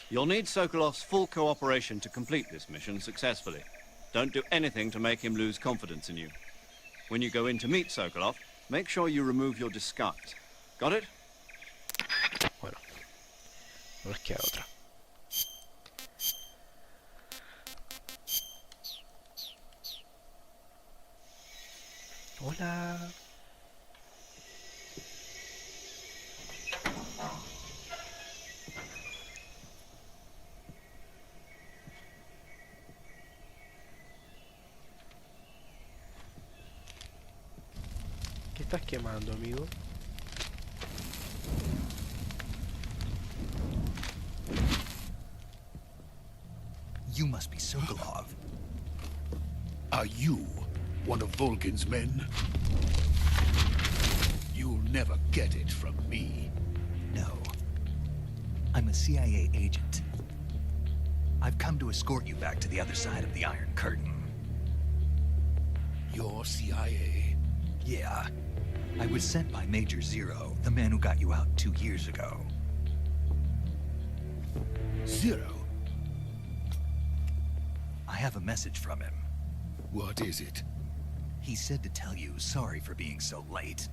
You'll need Sokolov's full cooperation to complete this mission successfully. Don't do anything to make him lose confidence in you. When you go in to meet Sokolov, make sure you remove your disguise. Got it? Bueno, no nos queda otra. Hola. ¿Qué estás quemando, amigo? You must be Sokolov. Are you one of Volkin's men? You'll never get it from me. No. I'm a CIA agent. I've come to escort you back to the other side of the Iron Curtain. You're CIA? Yeah. I was sent by Major Zero, the man who got you out 2 years ago. Zero? I have a message from him. What is it? He said to tell you sorry for being so late.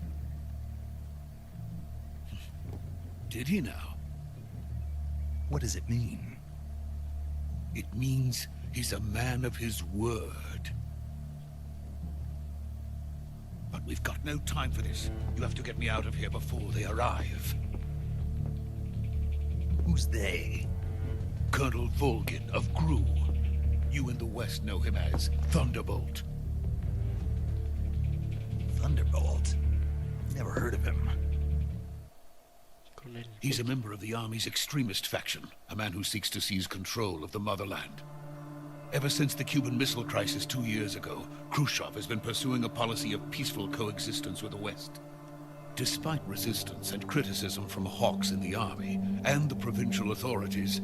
Did he now? What does it mean? It means he's a man of his word. We've got no time for this. You have to get me out of here before they arrive. Who's they? Colonel Volgin of Gru. You in the West know him as Thunderbolt. Thunderbolt? Never heard of him. He's a member of the Army's extremist faction, a man who seeks to seize control of the motherland. Ever since the Cuban Missile Crisis 2 years ago, Khrushchev has been pursuing a policy of peaceful coexistence with the West. Despite resistance and criticism from hawks in the army and the provincial authorities,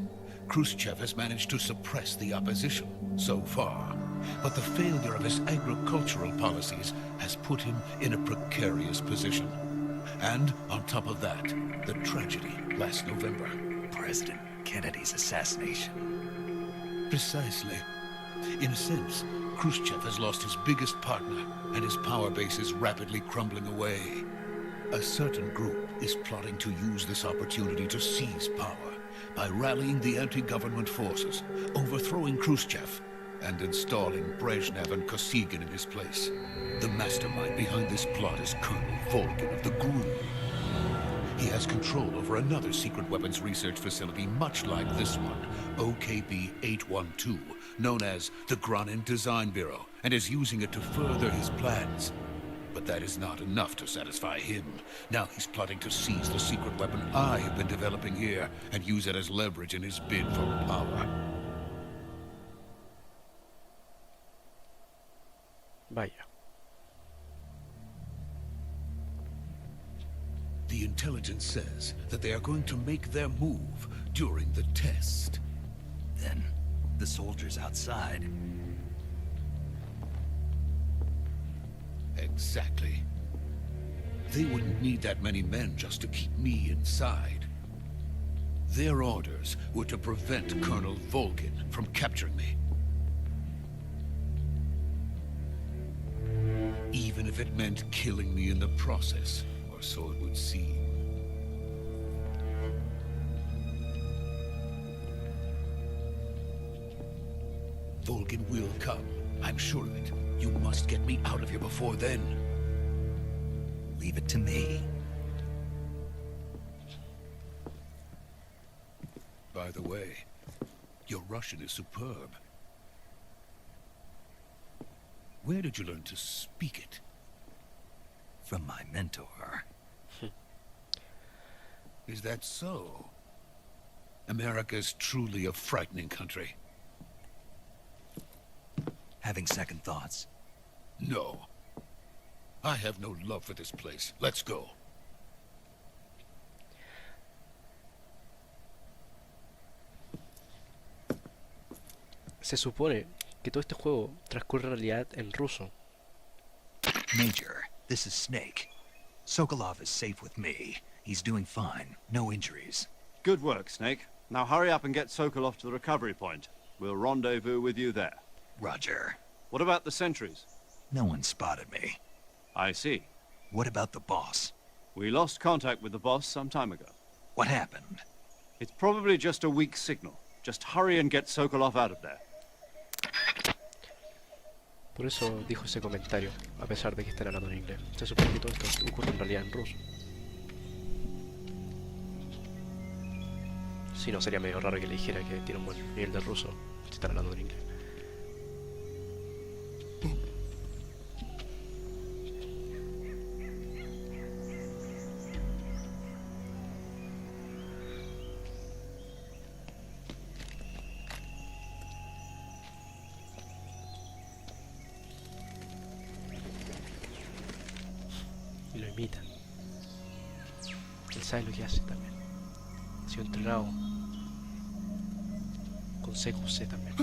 Khrushchev has managed to suppress the opposition so far. But the failure of his agricultural policies has put him in a precarious position. And on top of that, the tragedy last November. President Kennedy's assassination. Precisely. In a sense, Khrushchev has lost his biggest partner, and his power base is rapidly crumbling away. A certain group is plotting to use this opportunity to seize power by rallying the anti-government forces, overthrowing Khrushchev, and installing Brezhnev and Kosygin in his place. The mastermind behind this plot is Colonel Volgin of the Gru. He has control over another secret weapons research facility much like this one, OKB-812, known as the Granin Design Bureau, and is using it to further his plans. But that is not enough to satisfy him. Now he's plotting to seize the secret weapon I have been developing here and use it as leverage in his bid for power. Vaya. The intelligence says that they are going to make their move during the test. Then, the soldiers outside. Exactly. They wouldn't need that many men just to keep me inside. Their orders were to prevent Colonel Volgin from capturing me. Even if it meant killing me in the process, or so it would seem. Volgin will come. I'm sure of it. You must get me out of here before then. Leave it to me. By the way, your Russian is superb. Where did you learn to speak it? From my mentor. Is that so? America is truly a frightening country. Having second thoughts? No. I have no love for this place. Let's go. Se supone que todo este juego transcurre en realidad en ruso. Major, this is Snake. Sokolov is safe with me. He's doing fine. No injuries. Good work, Snake. Now hurry up and get Sokolov to the recovery point. We'll rendezvous with you there. Roger. What about the sentries? No one spotted me. I see. What about the boss? We lost contact with the boss some time ago. What happened? It's probably just a weak signal. Just hurry and get Sokolov out of there. Por eso dijo ese comentario, a pesar de que están hablando en inglés. Se supone que todo esto ocurre en realidad en ruso. Si no, sería medio raro que le dijera que tiene un buen nivel de ruso si están hablando en inglés. Y lo imita. Él sabe lo que hace también. Ha sido entrenado con CQC también.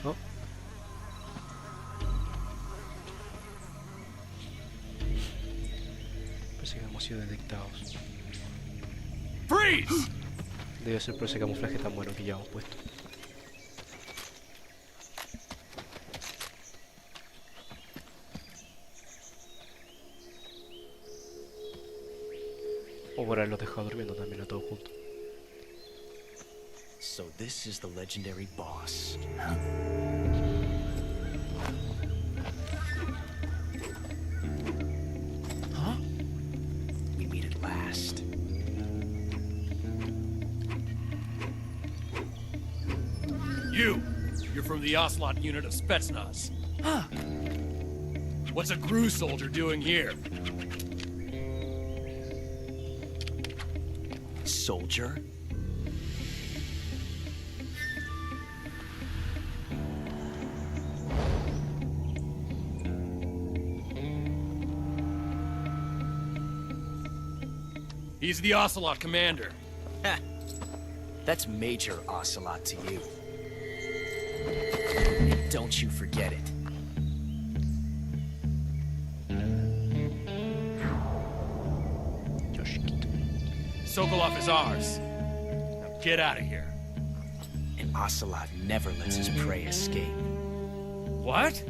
Oh. Parece que hemos sido detectados. Freeze! Debe ser por ese camuflaje tan bueno que llevamos puesto. O por haberlos dejado durmiendo también a todos juntos. So this is the legendary boss. Huh? We meet at last. You're from the Ocelot unit of Spetsnaz. Huh. What's a GRU soldier doing here? Soldier? He's the Ocelot commander. Heh. That's Major Ocelot to you. Don't you forget it. Sokolov is ours. Now get out of here. And Ocelot never lets his prey escape. What?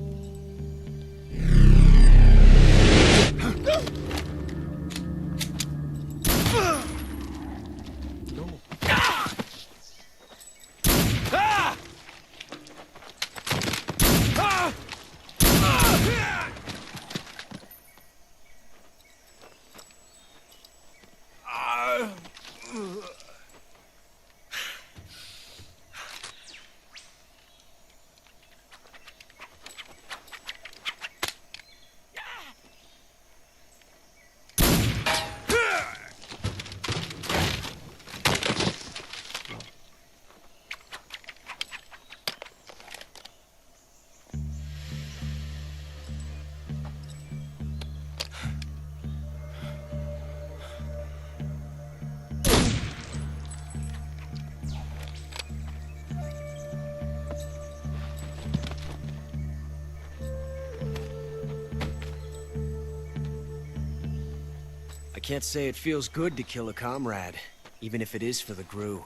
I can't say it feels good to kill a comrade, even if it is for the GRU.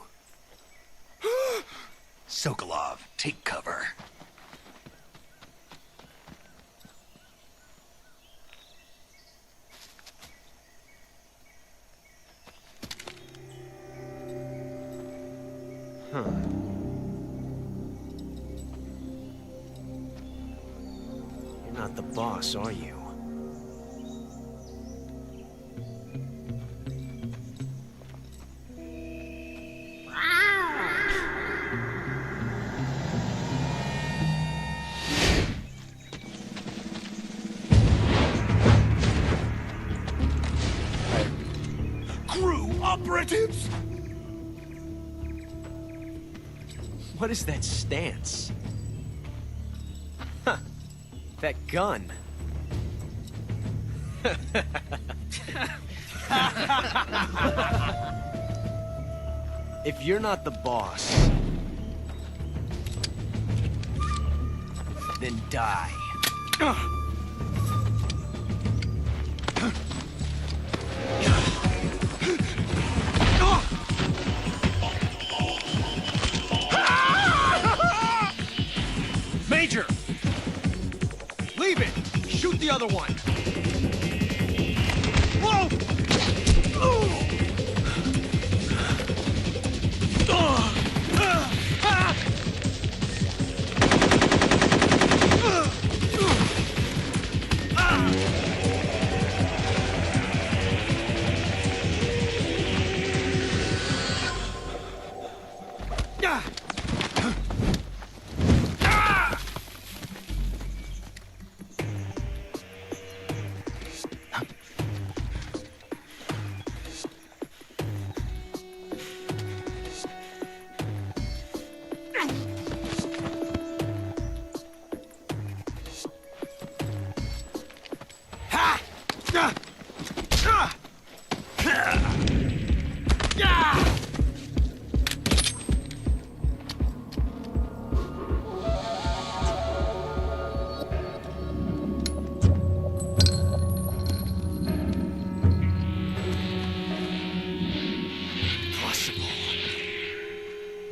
Sokolov, take cover. Huh. You're not the boss, are you? Operatives? What is that stance? Huh. That gun. If you're not the boss, then die. Major! Leave it! Shoot the other one! Whoa!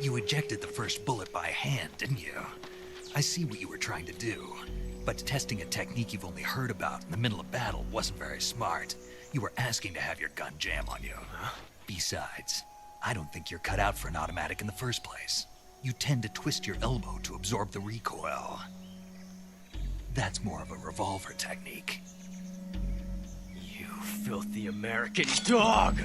You ejected the first bullet by hand, didn't you? I see what you were trying to do, but testing a technique you've only heard about in the middle of battle wasn't very smart. You were asking to have your gun jam on you. Besides, I don't think you're cut out for an automatic in the first place. You tend to twist your elbow to absorb the recoil. That's more of a revolver technique. You filthy American dog!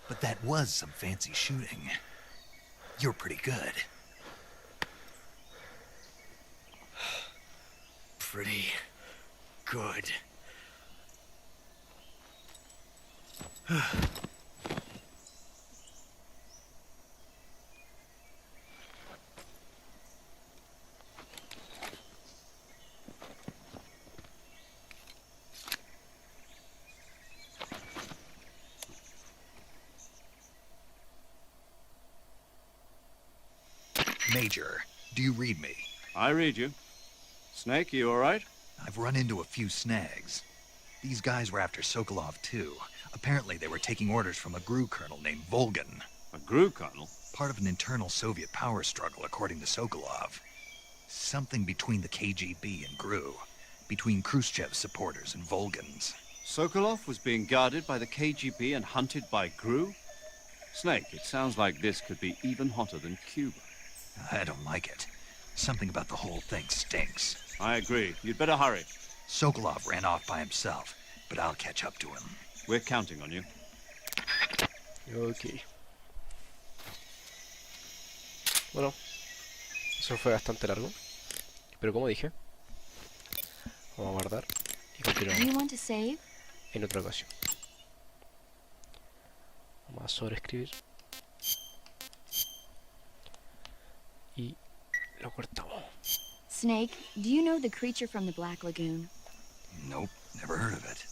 But that was some fancy shooting. You're pretty good. Pretty good. Major, do you read me? I read you. Snake, you all right? I've run into a few snags. These guys were after Sokolov, too. Apparently they were taking orders from a GRU colonel named Volgan. A GRU colonel? Part of an internal Soviet power struggle, according to Sokolov. Something between the KGB and GRU. Between Khrushchev's supporters and Volgan's. Sokolov was being guarded by the KGB and hunted by GRU? Snake, it sounds like this could be even hotter than Cuba. I don't like it. Something about the whole thing stinks. I agree. You'd better hurry. Sokolov ran off by himself, but I'll catch up to him. We're counting on you. Ok. Bueno, eso fue bastante largo. Pero como dije, vamos a guardar y Do you continuamos want to save? en otra ocasión. Vamos a sobreescribir. Y lo cortamos. Snake, do you know the creature from the Black Lagoon? Nope, never heard of it.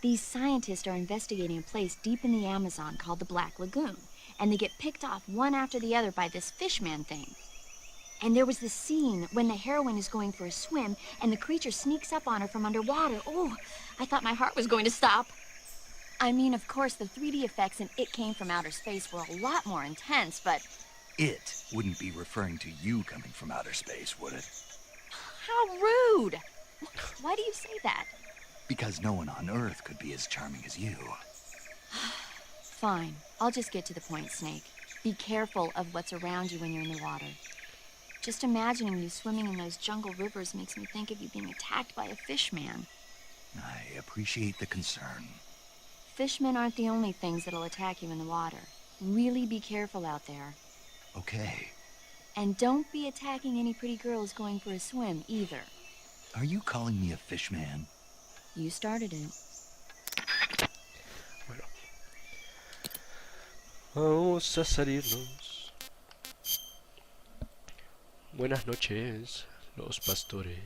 These scientists are investigating a place deep in the Amazon called the Black Lagoon, and they get picked off one after the other by this fishman thing. And there was this scene when the heroine is going for a swim, and the creature sneaks up on her from underwater. Oh, I thought my heart was going to stop. I mean, of course, the 3D effects in It Came from Outer Space were a lot more intense, but... It wouldn't be referring to you coming from outer space, would it? How rude! Why do you say that? Because no one on Earth could be as charming as you. Fine. I'll just get to the point, Snake. Be careful of what's around you when you're in the water. Just imagining you swimming in those jungle rivers makes me think of you being attacked by a fishman. I appreciate the concern. Fishmen aren't the only things that'll attack you in the water. Really be careful out there. Okay. And don't be attacking any pretty girls going for a swim, either. Are you calling me a fishman? You started it. Bueno. Vamos a salirnos. Buenas noches, los pastores.